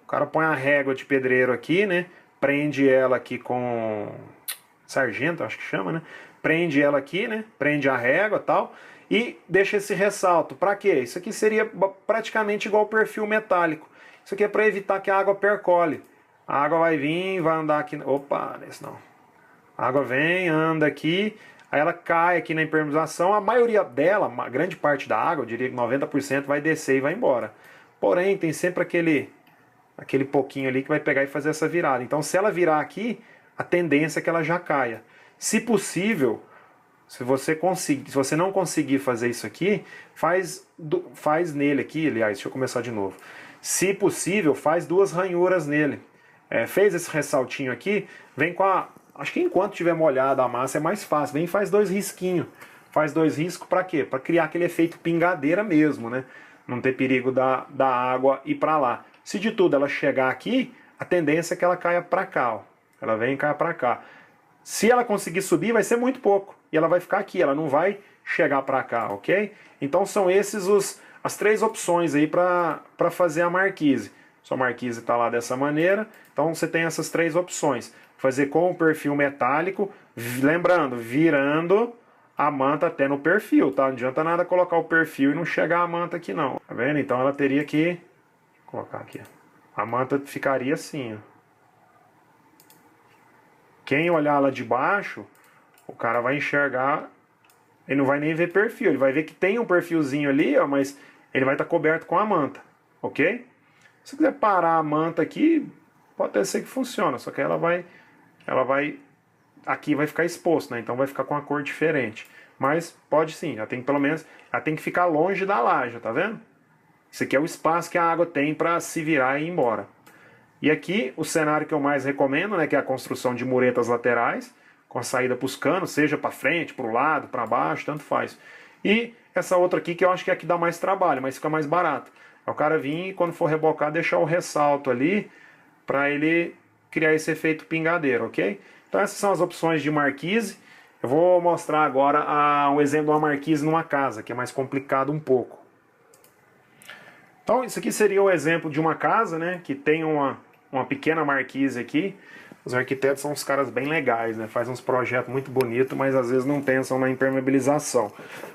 O cara põe a régua de pedreiro aqui, né? Prende ela aqui com sargento, acho que chama, né? Prende ela aqui, né? Prende a régua e tal. E deixa esse ressalto. Para quê? Isso aqui seria praticamente igual ao perfil metálico. Isso aqui é para evitar que a água percole. A água vai vir, vai andar aqui... Opa, esse não. A água vem, anda aqui, aí ela cai aqui na impermeabilização. A maioria dela, a grande parte da água, eu diria que 90%, vai descer e vai embora. Porém, tem sempre aquele pouquinho ali que vai pegar e fazer essa virada. Então, se ela virar aqui, a tendência é que ela já caia. Se possível, se você não conseguir fazer isso aqui, faz nele aqui, aliás, deixa eu começar de novo. Se possível, faz 2 ranhuras nele. Fez esse ressaltinho aqui, vem com a... Acho que enquanto tiver molhada a massa é mais fácil. Vem e faz 2 risquinhos. Faz 2 riscos para quê? Para criar aquele efeito pingadeira mesmo, né? Não ter perigo da água ir para lá. Se de tudo ela chegar aqui, a tendência é que ela caia para cá, ó. Ela vem e cai para cá. Se ela conseguir subir, vai ser muito pouco. E ela vai ficar aqui, ela não vai chegar para cá, ok? Então são esses as 3 opções aí para fazer a marquise. Sua marquise está lá dessa maneira, então você tem essas 3 opções. Fazer com o perfil metálico, lembrando, virando a manta até no perfil, tá? Não adianta nada colocar o perfil e não chegar a manta aqui não, tá vendo? Então ela teria que... Vou colocar aqui, a manta ficaria assim, ó. Quem olhar lá de baixo, o cara vai enxergar, ele não vai nem ver perfil, ele vai ver que tem um perfilzinho ali, ó, mas ele vai estar coberto com a manta, ok? Se você quiser parar a manta aqui, pode até ser que funciona, só que ela vai, aqui vai ficar exposto, né? Então vai ficar com uma cor diferente. Mas pode sim, ela tem pelo menos, ela tem que ficar longe da laje, tá vendo? Esse aqui é o espaço que a água tem para se virar e ir embora. E aqui, o cenário que eu mais recomendo, né, que é a construção de muretas laterais, com a saída para os canos, seja para frente, para o lado, para baixo, tanto faz. E essa outra aqui, que eu acho que é a que dá mais trabalho, mas fica mais barato. É o cara vir e, quando for rebocar, deixar o ressalto ali, para ele criar esse efeito pingadeiro, ok? Então essas são as opções de marquise. Eu vou mostrar agora um exemplo de uma marquise numa casa, que é mais complicado um pouco. Então, isso aqui seria o exemplo de uma casa, né, que tem uma pequena marquise aqui. Os arquitetos são uns caras bem legais, né, fazem uns projetos muito bonitos, mas às vezes não pensam na impermeabilização.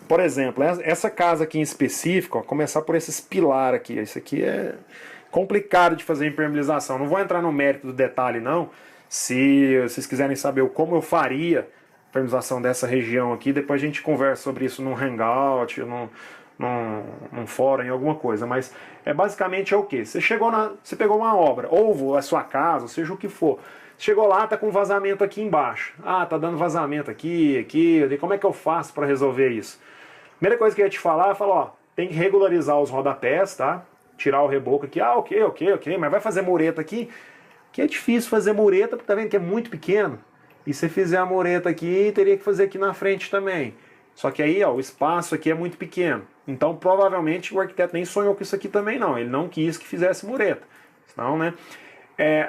Por exemplo, essa casa aqui em específico, ó, começar por esses pilares aqui. Isso aqui é complicado de fazer impermeabilização. Não vou entrar no mérito do detalhe, não. Se vocês quiserem saber como eu faria a impermeabilização dessa região aqui, depois a gente conversa sobre isso num hangout, num fórum, em alguma coisa. Mas basicamente é o que? Você pegou uma obra, ou a sua casa, seja o que for. Chegou lá, tá com vazamento aqui embaixo. Ah, tá dando vazamento aqui. Como é que eu faço para resolver isso? Primeira coisa que eu ia te falar, ó, tem que regularizar os rodapés, tá? Tirar o reboco aqui. Ah, ok, mas vai fazer mureta aqui? Que é difícil fazer mureta, porque tá vendo que é muito pequeno. E se fizer a mureta aqui, teria que fazer aqui na frente também. Só que aí, ó, o espaço aqui é muito pequeno. Então, provavelmente, o arquiteto nem sonhou com isso aqui também, não. Ele não quis que fizesse mureta. Senão, né?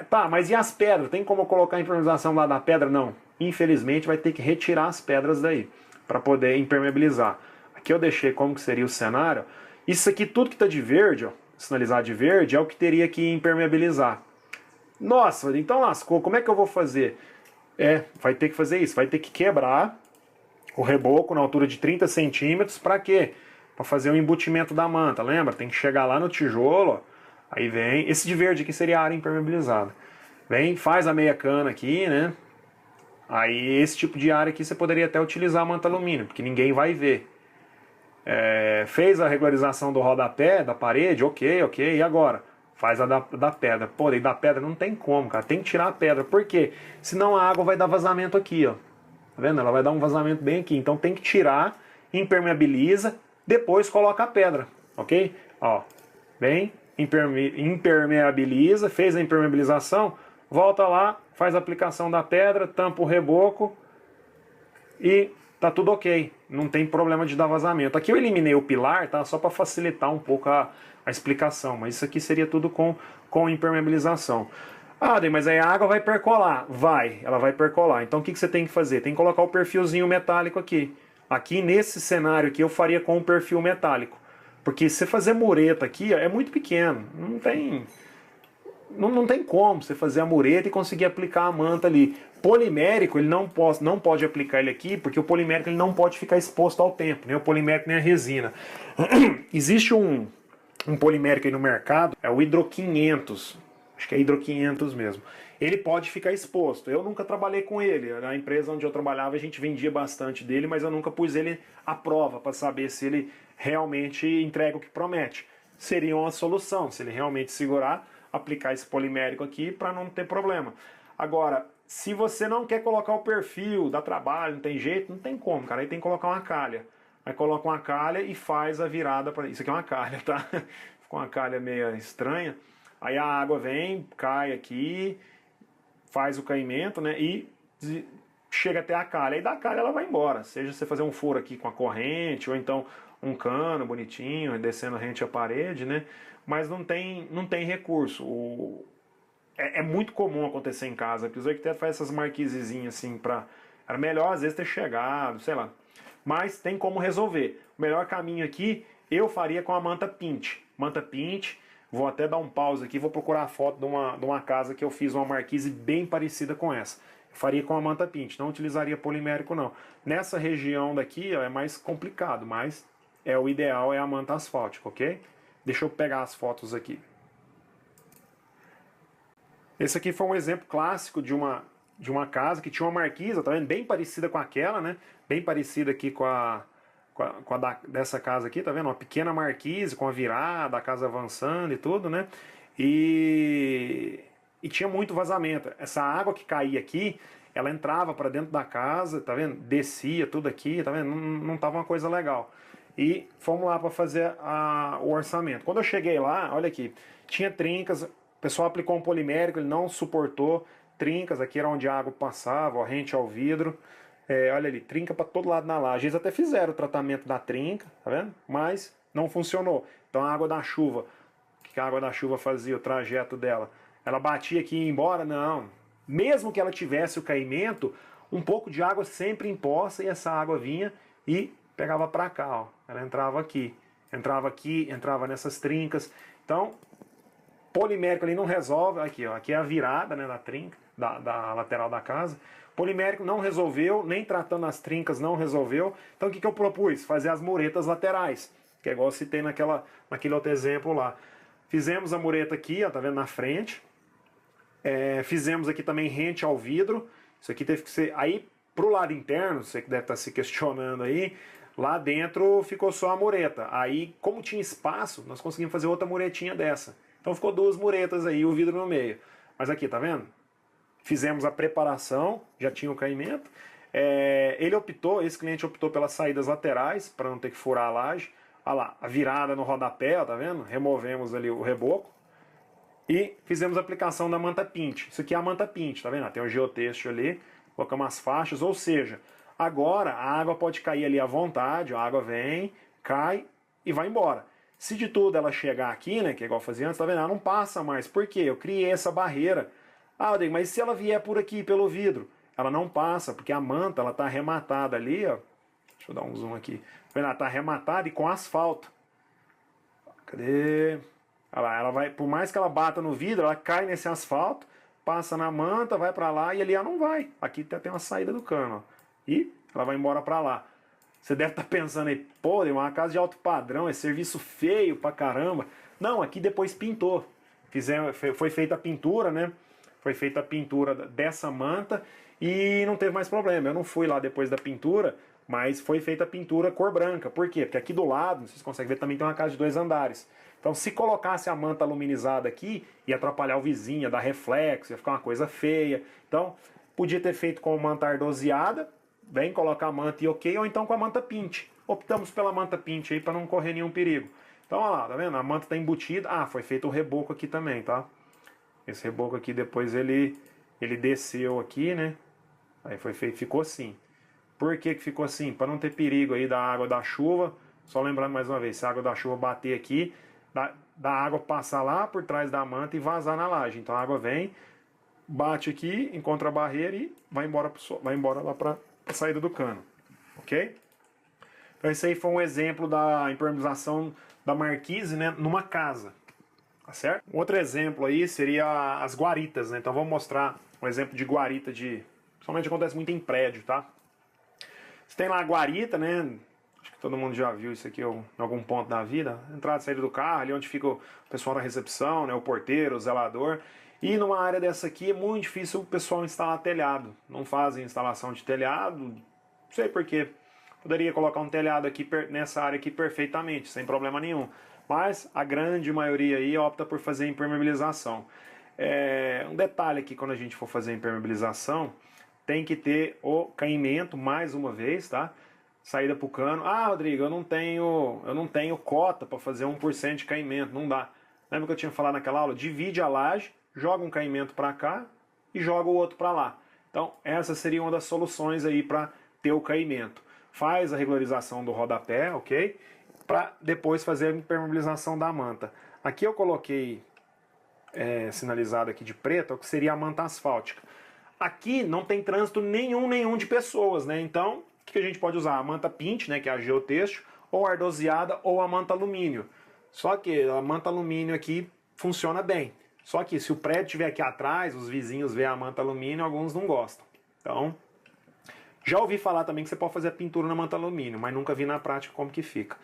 Tá, mas e as pedras? Tem como eu colocar a impermeabilização lá da pedra? Não. Infelizmente, vai ter que retirar as pedras daí, para poder impermeabilizar. Aqui eu deixei como que seria o cenário. Isso aqui, tudo que está de verde, ó, sinalizado de verde, é o que teria que impermeabilizar. Nossa, então lascou, como é que eu vou fazer? Vai ter que fazer isso, vai ter que quebrar o reboco na altura de 30 centímetros, para quê? Para fazer o embutimento da manta, lembra? Tem que chegar lá no tijolo, ó, aí vem, esse de verde aqui seria a área impermeabilizada. Vem, faz a meia cana aqui, né? Aí esse tipo de área aqui você poderia até utilizar a manta alumínio, porque ninguém vai ver. Fez a regularização do rodapé, da parede, ok, e agora? Faz a da pedra. Pô, daí da pedra não tem como, cara. Tem que tirar a pedra. Por quê? Senão a água vai dar vazamento aqui, ó. Tá vendo? Ela vai dar um vazamento bem aqui. Então tem que tirar, impermeabiliza, depois coloca a pedra, ok? Ó, bem, impermeabiliza, fez a impermeabilização, volta lá, faz a aplicação da pedra, tampa o reboco e tá tudo ok. Não tem problema de dar vazamento. Aqui eu eliminei o pilar, tá? Só para facilitar um pouco a explicação, mas isso aqui seria tudo com impermeabilização. Ah, mas aí a água vai percolar. Ela vai percolar. Então o que você tem que fazer? Tem que colocar o perfilzinho metálico aqui. Aqui nesse cenário aqui eu faria com o perfil metálico. Porque se você fazer mureta aqui, ó, é muito pequeno. Não tem como você fazer a mureta e conseguir aplicar a manta ali. Polimérico, ele não pode aplicar ele aqui, porque o polimérico ele não pode ficar exposto ao tempo, nem o polimérico nem a resina. Existe um polimérico aí no mercado, é o Hidro 500. Acho que é Hidro 500 mesmo. Ele pode ficar exposto. Eu nunca trabalhei com ele. Na empresa onde eu trabalhava, a gente vendia bastante dele, mas eu nunca pus ele à prova para saber se ele realmente entrega o que promete. Seria uma solução, se ele realmente segurar, aplicar esse polimérico aqui para não ter problema. Agora, se você não quer colocar o perfil, dá trabalho, não tem jeito, não tem como, cara. Aí tem que colocar uma calha. Aí coloca uma calha e faz a virada para isso aqui é uma calha, tá? Ficou uma calha meio estranha. Aí a água vem, cai aqui, faz o caimento, né? E chega até a calha. Aí da calha ela vai embora. Seja você fazer um furo aqui com a corrente, ou então um cano bonitinho, descendo rente à parede, né? Mas não tem recurso. É muito comum acontecer em casa, porque os arquitetos fazem essas marquisezinhas assim pra. Era melhor às vezes ter chegado, sei lá. Mas tem como resolver. O melhor caminho aqui eu faria com a manta Pint. Manta Pint. Vou até dar um pause aqui, vou procurar a foto de uma casa que eu fiz uma marquise bem parecida com essa. Eu faria com a manta Pint, não utilizaria polimérico não. Nessa região daqui ó, é mais complicado, mas o ideal é a manta asfáltica, ok? Deixa eu pegar as fotos aqui. Esse aqui foi um exemplo clássico de uma casa que tinha uma marquise, tá vendo? Bem parecida com aquela, né? Bem parecida aqui com a dessa casa aqui, tá vendo? Uma pequena marquise com a virada, a casa avançando e tudo, né? E tinha muito vazamento. Essa água que caía aqui, ela entrava para dentro da casa, tá vendo? Descia tudo aqui, tá vendo? Não tava uma coisa legal. E fomos lá para fazer o orçamento. Quando eu cheguei lá, olha aqui, tinha trincas, o pessoal aplicou um polimérico, ele não suportou trincas, aqui era onde a água passava, ó, rente ao vidro. Olha ali, trinca para todo lado na laje. Eles até fizeram o tratamento da trinca, tá vendo? Mas não funcionou. Então a água da chuva, o que a água da chuva fazia, o trajeto dela? Ela batia aqui e ia embora? Não. Mesmo que ela tivesse o caimento, um pouco de água sempre em poça, e essa água vinha e pegava para cá, ó. Ela entrava aqui, entrava nessas trincas. Então, polimérico ali não resolve. Aqui, ó, aqui é a virada, né, da trinca, da lateral da casa. Polimérico não resolveu, nem tratando as trincas não resolveu. Então o que eu propus? Fazer as muretas laterais, que é igual eu citei naquele outro exemplo lá. Fizemos a mureta aqui, ó, tá vendo, na frente. Fizemos aqui também rente ao vidro. Isso aqui teve que ser... Aí, pro lado interno, você que deve estar se questionando aí, lá dentro ficou só a mureta. Aí, como tinha espaço, nós conseguimos fazer outra muretinha dessa. Então ficou duas muretas aí, o vidro no meio. Mas aqui, tá vendo? Fizemos a preparação, já tinha o caimento. Esse cliente optou pelas saídas laterais, para não ter que furar a laje. Olha lá, a virada no rodapé, ó, tá vendo? Removemos ali o reboco. E fizemos a aplicação da manta pinte. Isso aqui é a manta pinte, tá vendo? Tem um geotexto ali, colocamos as faixas, ou seja, agora a água pode cair ali à vontade, a água vem, cai e vai embora. Se de tudo ela chegar aqui, né, que é igual fazia antes, tá vendo? Ela não passa mais. Por quê? Eu criei essa barreira. Ah, Rodrigo, mas se ela vier por aqui, pelo vidro? Ela não passa, porque a manta, ela tá arrematada ali, ó. Deixa eu dar um zoom aqui. Tá vendo? Ela tá arrematada e com asfalto. Cadê? Olha lá, ela vai, por mais que ela bata no vidro, ela cai nesse asfalto, passa na manta, vai pra lá e ali ela não vai. Aqui tem uma saída do cano, ó. E ela vai embora pra lá. Você deve estar pensando aí, pô, é uma casa de alto padrão, é serviço feio pra caramba. Não, aqui depois pintou. Foi feita a pintura, né? Foi feita a pintura dessa manta e não teve mais problema. Eu não fui lá depois da pintura, mas foi feita a pintura cor branca. Por quê? Porque aqui do lado, vocês conseguem ver, também tem uma casa de 2 andares. Então, se colocasse a manta aluminizada aqui, ia atrapalhar o vizinho, ia dar reflexo, ia ficar uma coisa feia. Então, podia ter feito com manta ardoseada, vem colocar a manta e ok, ou então com a manta pinte. Optamos pela manta pinte aí para não correr nenhum perigo. Então, olha lá, tá vendo? A manta está embutida. Ah, foi feito o reboco aqui também, tá? Esse reboco aqui depois ele desceu aqui, né? Aí foi feito, ficou assim. Por que ficou assim? Para não ter perigo aí da água da chuva. Só lembrando mais uma vez, se a água da chuva bater aqui, da água passar lá por trás da manta e vazar na laje. Então a água vem, bate aqui, encontra a barreira e vai embora lá para a saída do cano. Ok? Então esse aí foi um exemplo da impermeabilização da marquise, né, numa casa. Tá certo? Um outro exemplo aí seria as guaritas, né? Então vamos mostrar um exemplo de guarita principalmente acontece muito em prédio, tá? Você tem lá a guarita, né? Acho que todo mundo já viu isso aqui em algum ponto da vida. Entrada e saída do carro, ali onde fica o pessoal da recepção, né? O porteiro, o zelador. E numa área dessa aqui é muito difícil o pessoal instalar telhado. Não fazem instalação de telhado, não sei porquê. Poderia colocar um telhado aqui nessa área aqui perfeitamente, sem problema nenhum. Mas a grande maioria aí opta por fazer impermeabilização. Um detalhe aqui, quando a gente for fazer impermeabilização, tem que ter o caimento, mais uma vez, tá? Saída para o cano. Ah, Rodrigo, eu não tenho cota para fazer 1% de caimento, não dá. Lembra que eu tinha falado naquela aula? Divide a laje, joga um caimento para cá e joga o outro para lá. Então, essa seria uma das soluções aí para ter o caimento. Faz a regularização do rodapé, ok? Para depois fazer a impermeabilização da manta. Aqui eu coloquei sinalizado aqui de preto, o que seria a manta asfáltica. Aqui não tem trânsito nenhum de pessoas, né? Então, o que a gente pode usar? A manta pinte, né, que é a geotexto, ou a ardoseada, ou a manta alumínio. Só que a manta alumínio aqui funciona bem. Só que se o prédio estiver aqui atrás, os vizinhos veem a manta alumínio, alguns não gostam. Então, já ouvi falar também que você pode fazer a pintura na manta alumínio, mas nunca vi na prática como que fica.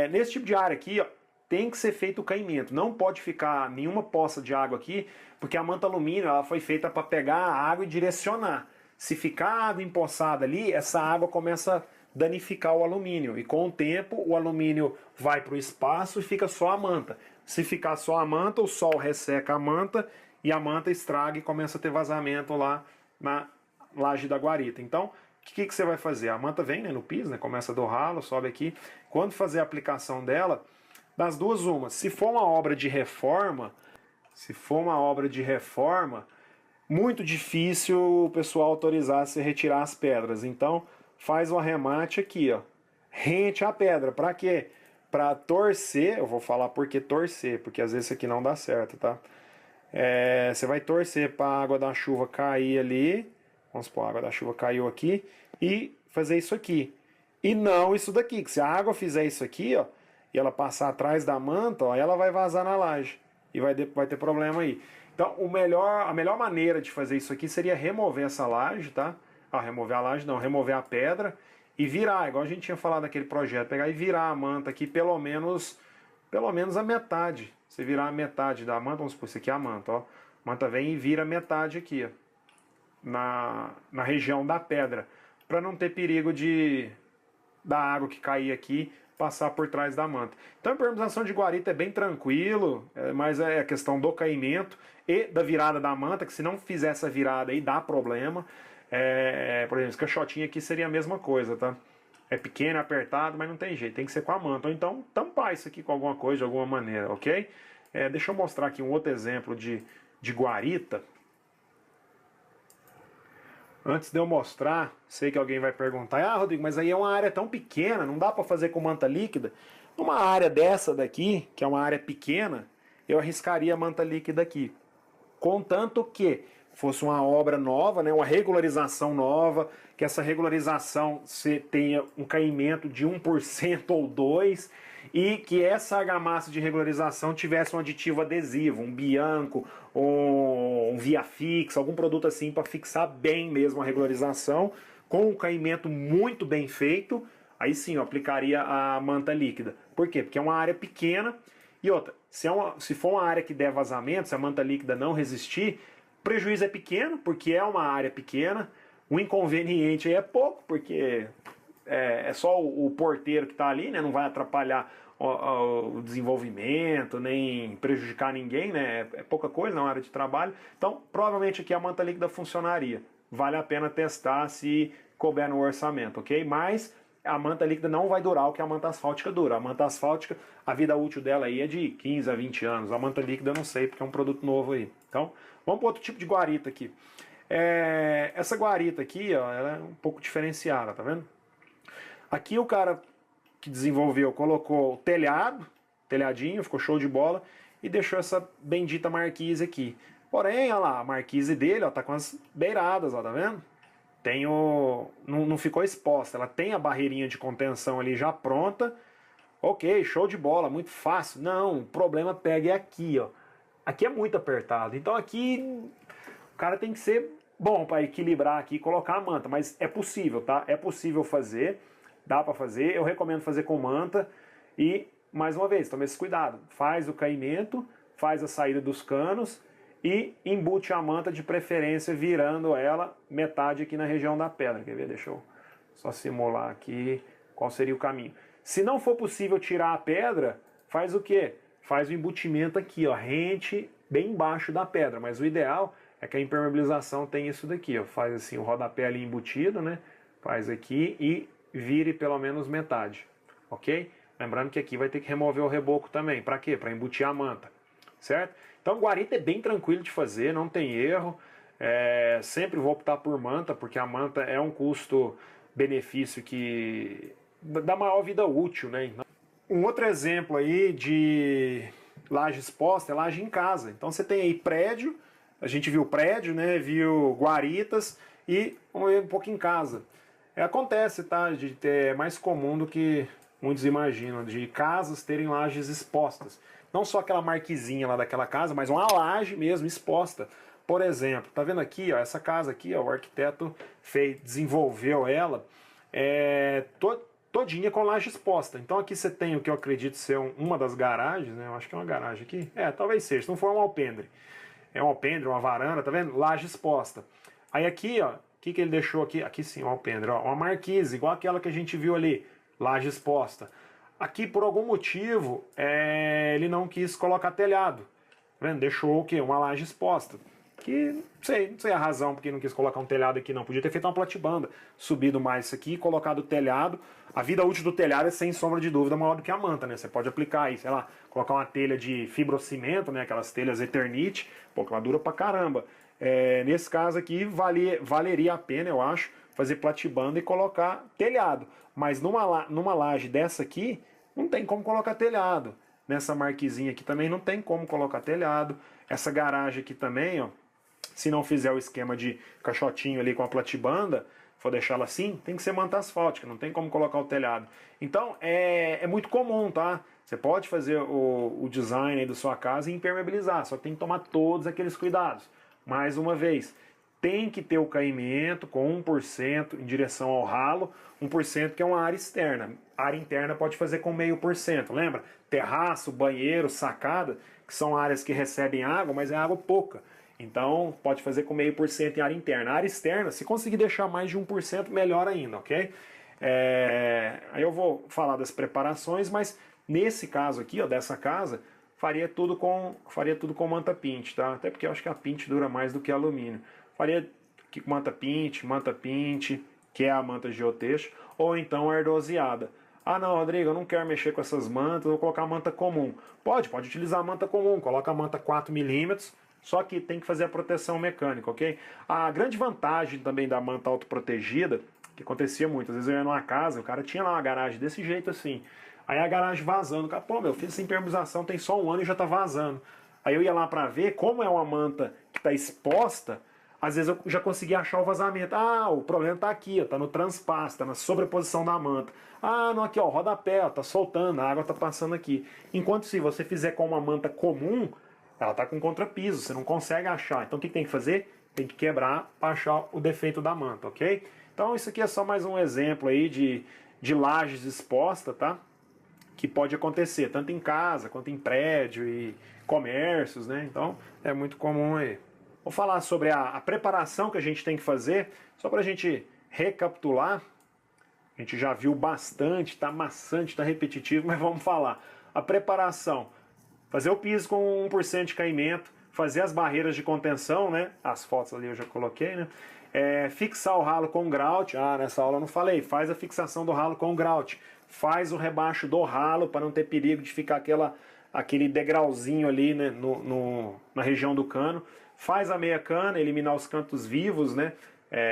Nesse tipo de área aqui, ó, tem que ser feito o caimento. Não pode ficar nenhuma poça de água aqui, porque a manta alumínio ela foi feita para pegar a água e direcionar. Se ficar água empoçada ali, essa água começa a danificar o alumínio. E com o tempo, o alumínio vai para o espaço e fica só a manta. Se ficar só a manta, o sol resseca a manta e a manta estraga e começa a ter vazamento lá na laje da guarita. Então, o que você vai fazer? A manta vem, né, no piso, né, começa do ralo, sobe aqui. Quando fazer a aplicação dela, das duas uma. Se for uma obra de reforma, muito difícil o pessoal autorizar você retirar as pedras. Então, faz o arremate aqui, ó. Rente a pedra. Para quê? Para torcer, eu vou falar por que torcer, porque às vezes isso aqui não dá certo, tá? Você vai torcer para a água da chuva cair ali, vamos supor, a água da chuva caiu aqui, e fazer isso aqui. E não isso daqui, que se a água fizer isso aqui, ó, e ela passar atrás da manta, ó, ela vai vazar na laje. E vai ter problema aí. Então, a melhor maneira de fazer isso aqui seria remover essa laje, tá? Ah, remover a laje não, remover a pedra e virar, igual a gente tinha falado naquele projeto, pegar e virar a manta aqui pelo menos a metade. Você virar a metade da manta, vamos supor, isso aqui é a manta, ó. A manta vem e vira metade aqui, ó, na região da pedra, para não ter perigo da água que cair aqui passar por trás da manta. Então a impermeabilização de guarita é bem tranquilo, mas é a questão do caimento e da virada da manta, que se não fizer essa virada aí dá problema. Por exemplo, esse caixotinho aqui seria a mesma coisa, tá? É pequeno, é apertado, mas não tem jeito, tem que ser com a manta. Ou então tampar isso aqui com alguma coisa, de alguma maneira, ok? Deixa eu mostrar aqui um outro exemplo de guarita. Antes de eu mostrar, sei que alguém vai perguntar, ah, Rodrigo, mas aí é uma área tão pequena, não dá para fazer com manta líquida? Numa área dessa daqui, que é uma área pequena, eu arriscaria a manta líquida aqui. Contanto que fosse uma obra nova, né, uma regularização nova, que essa regularização tenha um caimento de 1% ou 2%, e que essa argamassa de regularização tivesse um aditivo adesivo, um bianco, um via fixa, algum produto assim para fixar bem mesmo a regularização, com um caimento muito bem feito. Aí sim eu aplicaria a manta líquida. Por quê? Porque é uma área pequena. E outra, se for uma área que der vazamento, se a manta líquida não resistir, o prejuízo é pequeno, porque é uma área pequena. O inconveniente aí é pouco, porque é só o porteiro que está ali, né? Não vai atrapalhar o desenvolvimento, nem prejudicar ninguém, né? É pouca coisa na área de trabalho. Então, provavelmente aqui a manta líquida funcionaria. Vale a pena testar se couber no orçamento, ok? Mas a manta líquida não vai durar o que a manta asfáltica dura. A manta asfáltica, a vida útil dela aí é de 15 a 20 anos. A manta líquida eu não sei, porque é um produto novo aí. Então, vamos para outro tipo de guarita aqui. Essa guarita aqui, ó, ela é um pouco diferenciada, tá vendo? Aqui o cara que desenvolveu colocou o telhadinho, ficou show de bola, e deixou essa bendita marquise aqui. Porém, olha lá, a marquise dele, ó, tá com as beiradas, ó, tá vendo? Não ficou exposta, ela tem a barreirinha de contenção ali já pronta. Ok, show de bola, muito fácil. Não, o problema pega aqui, ó. Aqui é muito apertado, então aqui o cara tem que ser bom para equilibrar aqui e colocar a manta, mas é possível, tá? É possível fazer. Dá para fazer, eu recomendo fazer com manta e, mais uma vez, tome esse cuidado. Faz o caimento, faz a saída dos canos e embute a manta de preferência virando ela metade aqui na região da pedra. Quer ver? Deixa eu só simular aqui qual seria o caminho. Se não for possível tirar a pedra, faz o quê? Faz o embutimento aqui, ó, rente bem embaixo da pedra, mas o ideal é que a impermeabilização tenha isso daqui, ó. Faz assim o rodapé ali embutido, né? Faz aqui e vire pelo menos metade, ok? Lembrando que aqui vai ter que remover o reboco também. Para quê? Para embutir a manta, certo? Então guarita é bem tranquilo de fazer, não tem erro. Sempre vou optar por manta, porque a manta é um custo-benefício que dá maior vida útil, né? Um outro exemplo aí de laje exposta é laje em casa. Então você tem aí prédio, a gente viu prédio, né? Viu guaritas e vamos ver um pouco em casa. Acontece, tá? É mais comum do que muitos imaginam, de casas terem lajes expostas. Não só aquela marquezinha lá daquela casa, mas uma laje mesmo exposta. Por exemplo, tá vendo aqui, ó, essa casa aqui, ó, o arquiteto desenvolveu ela todinha com laje exposta. Então aqui você tem o que eu acredito ser uma das garagens, né? Eu acho que é uma garagem aqui. Talvez seja, se não for um alpendre. É um alpendre, uma varanda, tá vendo? Laje exposta. Aí aqui, ó, o que ele deixou aqui? Aqui sim, um alpendre, ó, uma marquise, igual aquela que a gente viu ali, laje exposta. Aqui, por algum motivo, ele não quis colocar telhado. Tá vendo? Deixou o quê? Uma laje exposta. Que não sei a razão porque não quis colocar um telhado aqui não. Podia ter feito uma platibanda, subido mais isso aqui, colocado o telhado. A vida útil do telhado é sem sombra de dúvida maior do que a manta, né? Você pode aplicar aí, sei lá, colocar uma telha de fibrocimento, né? Aquelas telhas Eternit, pô, que ela dura pra caramba. Nesse caso aqui, valeria a pena, eu acho, fazer platibanda e colocar telhado. Mas numa laje dessa aqui, não tem como colocar telhado. Nessa marquezinha aqui também não tem como colocar telhado. Essa garagem aqui também, ó, Se não fizer o esquema de caixotinho ali com a platibanda, for deixá-la assim, tem que ser manta asfáltica, não tem como colocar o telhado. Então é muito comum, tá? Você pode fazer o design aí da sua casa e impermeabilizar, só que tem que tomar todos aqueles cuidados. Mais uma vez, tem que ter o caimento com 1% em direção ao ralo, 1% que é uma área externa. A área interna pode fazer com 0,5%, lembra? Terraço, banheiro, sacada, que são áreas que recebem água, mas é água pouca. Então, pode fazer com 0,5% em área interna. A área externa, se conseguir deixar mais de 1%, melhor ainda, ok? Aí eu vou falar das preparações, mas nesse caso aqui, ó, dessa casa, faria tudo com manta pinte, tá? Até porque eu acho que a pinte dura mais do que alumínio. Faria manta pinte, que é a manta geotexto, ou então ardoseada. Ah não, Rodrigo, eu não quero mexer com essas mantas, eu vou colocar manta comum. Pode utilizar a manta comum, coloca a manta 4 milímetros, só que tem que fazer a proteção mecânica, ok? A grande vantagem também da manta autoprotegida, que acontecia muito, às vezes eu ia numa casa, o cara tinha lá uma garagem desse jeito assim, aí a garagem vazando, o cara, pô, eu fiz essa impermeabilização tem só 1 ano e já tá vazando. Aí eu ia lá pra ver, como é uma manta que tá exposta, às vezes eu já conseguia achar o vazamento. Ah, o problema tá aqui, ó, tá no transpasso, tá na sobreposição da manta. Ah, não, aqui, ó, o rodapé, ó, tá soltando, a água tá passando aqui. Enquanto se você fizer com uma manta comum, ela tá com contrapiso, você não consegue achar. Então o que tem que fazer? Tem que quebrar para achar o defeito da manta, ok? Então isso aqui é só mais um exemplo aí de lajes exposta, tá? Que pode acontecer, tanto em casa, quanto em prédio e comércios, né? Então é muito comum aí. Vou falar sobre a preparação que a gente tem que fazer, só para a gente recapitular. A gente já viu bastante, tá maçante, tá repetitivo, mas vamos falar. A preparação, fazer o piso com 1% de caimento, fazer as barreiras de contenção, né? As fotos ali eu já coloquei, né? Fixar o ralo com grout. Ah, nessa aula eu não falei. Faz a fixação do ralo com grout. Faz o rebaixo do ralo para não ter perigo de ficar aquele degrauzinho ali, né, na região do cano. Faz a meia cana, eliminar os cantos vivos, né?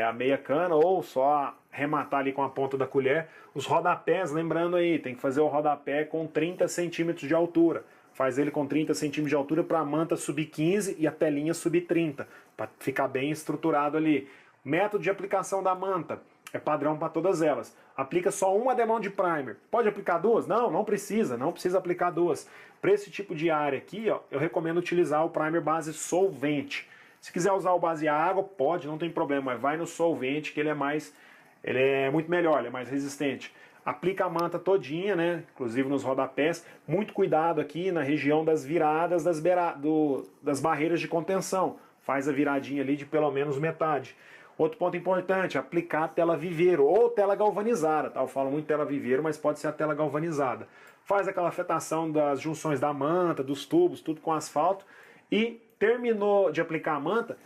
A meia cana, ou só rematar ali com a ponta da colher. Os rodapés, lembrando aí, tem que fazer o rodapé com 30 centímetros de altura. Faz ele com 30 centímetros de altura para a manta subir 15 e a telinha subir 30, para ficar bem estruturado ali. Método de aplicação da manta é padrão para todas elas. Aplica só uma demão de primer. Pode aplicar duas? Não precisa aplicar duas. Para esse tipo de área aqui, ó, eu recomendo utilizar o primer base solvente. Se quiser usar o base água, pode, não tem problema, mas vai no solvente que ele é muito melhor, ele é mais resistente. Aplica a manta todinha, né? Inclusive nos rodapés. Muito cuidado aqui na região das viradas das barreiras de contenção. Faz a viradinha ali de pelo menos metade. Outro ponto importante, aplicar a tela viveiro ou tela galvanizada, tá? Eu falo muito tela viveiro, mas pode ser a tela galvanizada. Faz aquela afetação das junções da manta, dos tubos, tudo com asfalto. E terminou de aplicar a manta,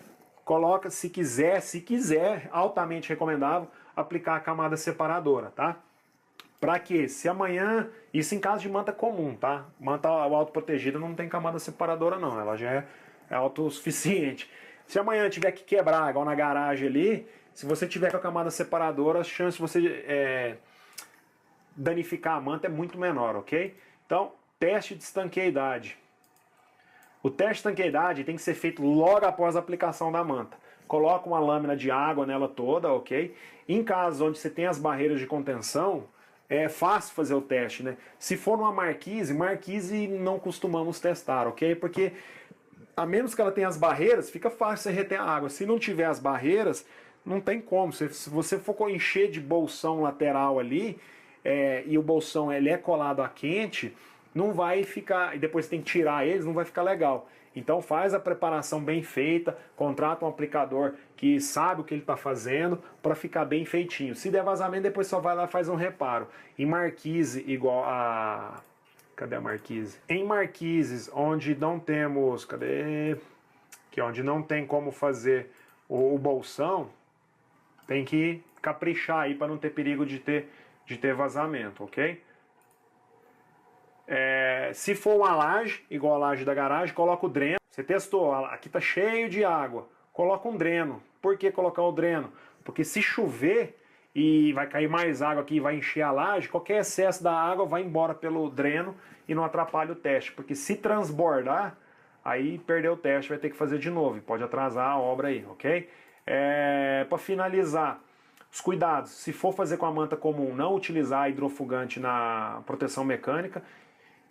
coloca, se quiser, altamente recomendável, aplicar a camada separadora, tá? Para quê? Se amanhã, isso em caso de manta comum, tá? Manta autoprotegida não tem camada separadora não, ela já é autossuficiente. Se amanhã tiver que quebrar, igual na garagem ali, se você tiver com a camada separadora, a chance de você danificar a manta é muito menor, ok? Então, teste de estanqueidade. O teste de estanqueidade tem que ser feito logo após a aplicação da manta. Coloca uma lâmina de água nela toda, ok? Em casos onde você tem as barreiras de contenção, é fácil fazer o teste, né? Se for numa marquise não costumamos testar, ok? Porque a menos que ela tenha as barreiras, fica fácil você reter a água. Se não tiver as barreiras, não tem como. Se você for encher de bolsão lateral ali, e o bolsão ele é colado a quente, não vai ficar, e depois tem que tirar eles, não vai ficar legal. Então faz a preparação bem feita, contrata um aplicador que sabe o que ele está fazendo para ficar bem feitinho. Se der vazamento, depois só vai lá e faz um reparo. Em marquise igual a... Cadê a marquise? Em marquises onde não temos... Cadê? Que onde não tem como fazer o bolsão, tem que caprichar aí para não ter perigo de ter vazamento, ok? Se for uma laje, igual a laje da garagem, coloca o dreno. Você testou, aqui está cheio de água, coloca um dreno. Por que colocar o dreno? Porque se chover e vai cair mais água aqui e vai encher a laje, qualquer excesso da água vai embora pelo dreno e não atrapalha o teste. Porque se transbordar, aí perdeu o teste, vai ter que fazer de novo, e pode atrasar a obra aí, ok? Para finalizar, os cuidados, se for fazer com a manta comum, não utilizar hidrofugante na proteção mecânica,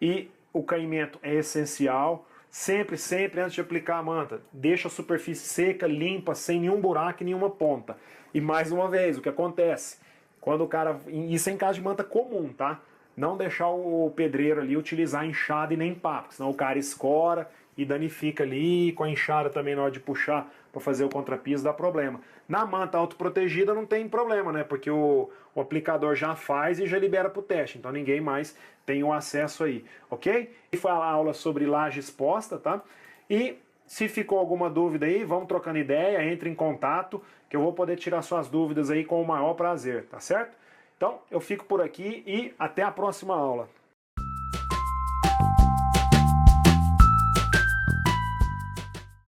e o caimento é essencial. Sempre, sempre antes de aplicar a manta, deixa a superfície seca, limpa, sem nenhum buraco e nenhuma ponta. E mais uma vez, o que acontece? Quando o cara. Isso é em caso de manta comum, tá? Não deixar o pedreiro ali utilizar enxada e nem pá, porque senão o cara escora e danifica ali, com a enxada também na hora de puxar para fazer o contrapiso dá problema. Na manta autoprotegida não tem problema, né? Porque o aplicador já faz e já libera para o teste, então ninguém mais tem o acesso aí, ok? E foi a aula sobre laje exposta, tá? E se ficou alguma dúvida aí, vamos trocando ideia, entre em contato, que eu vou poder tirar suas dúvidas aí com o maior prazer, tá certo? Então, eu fico por aqui e até a próxima aula.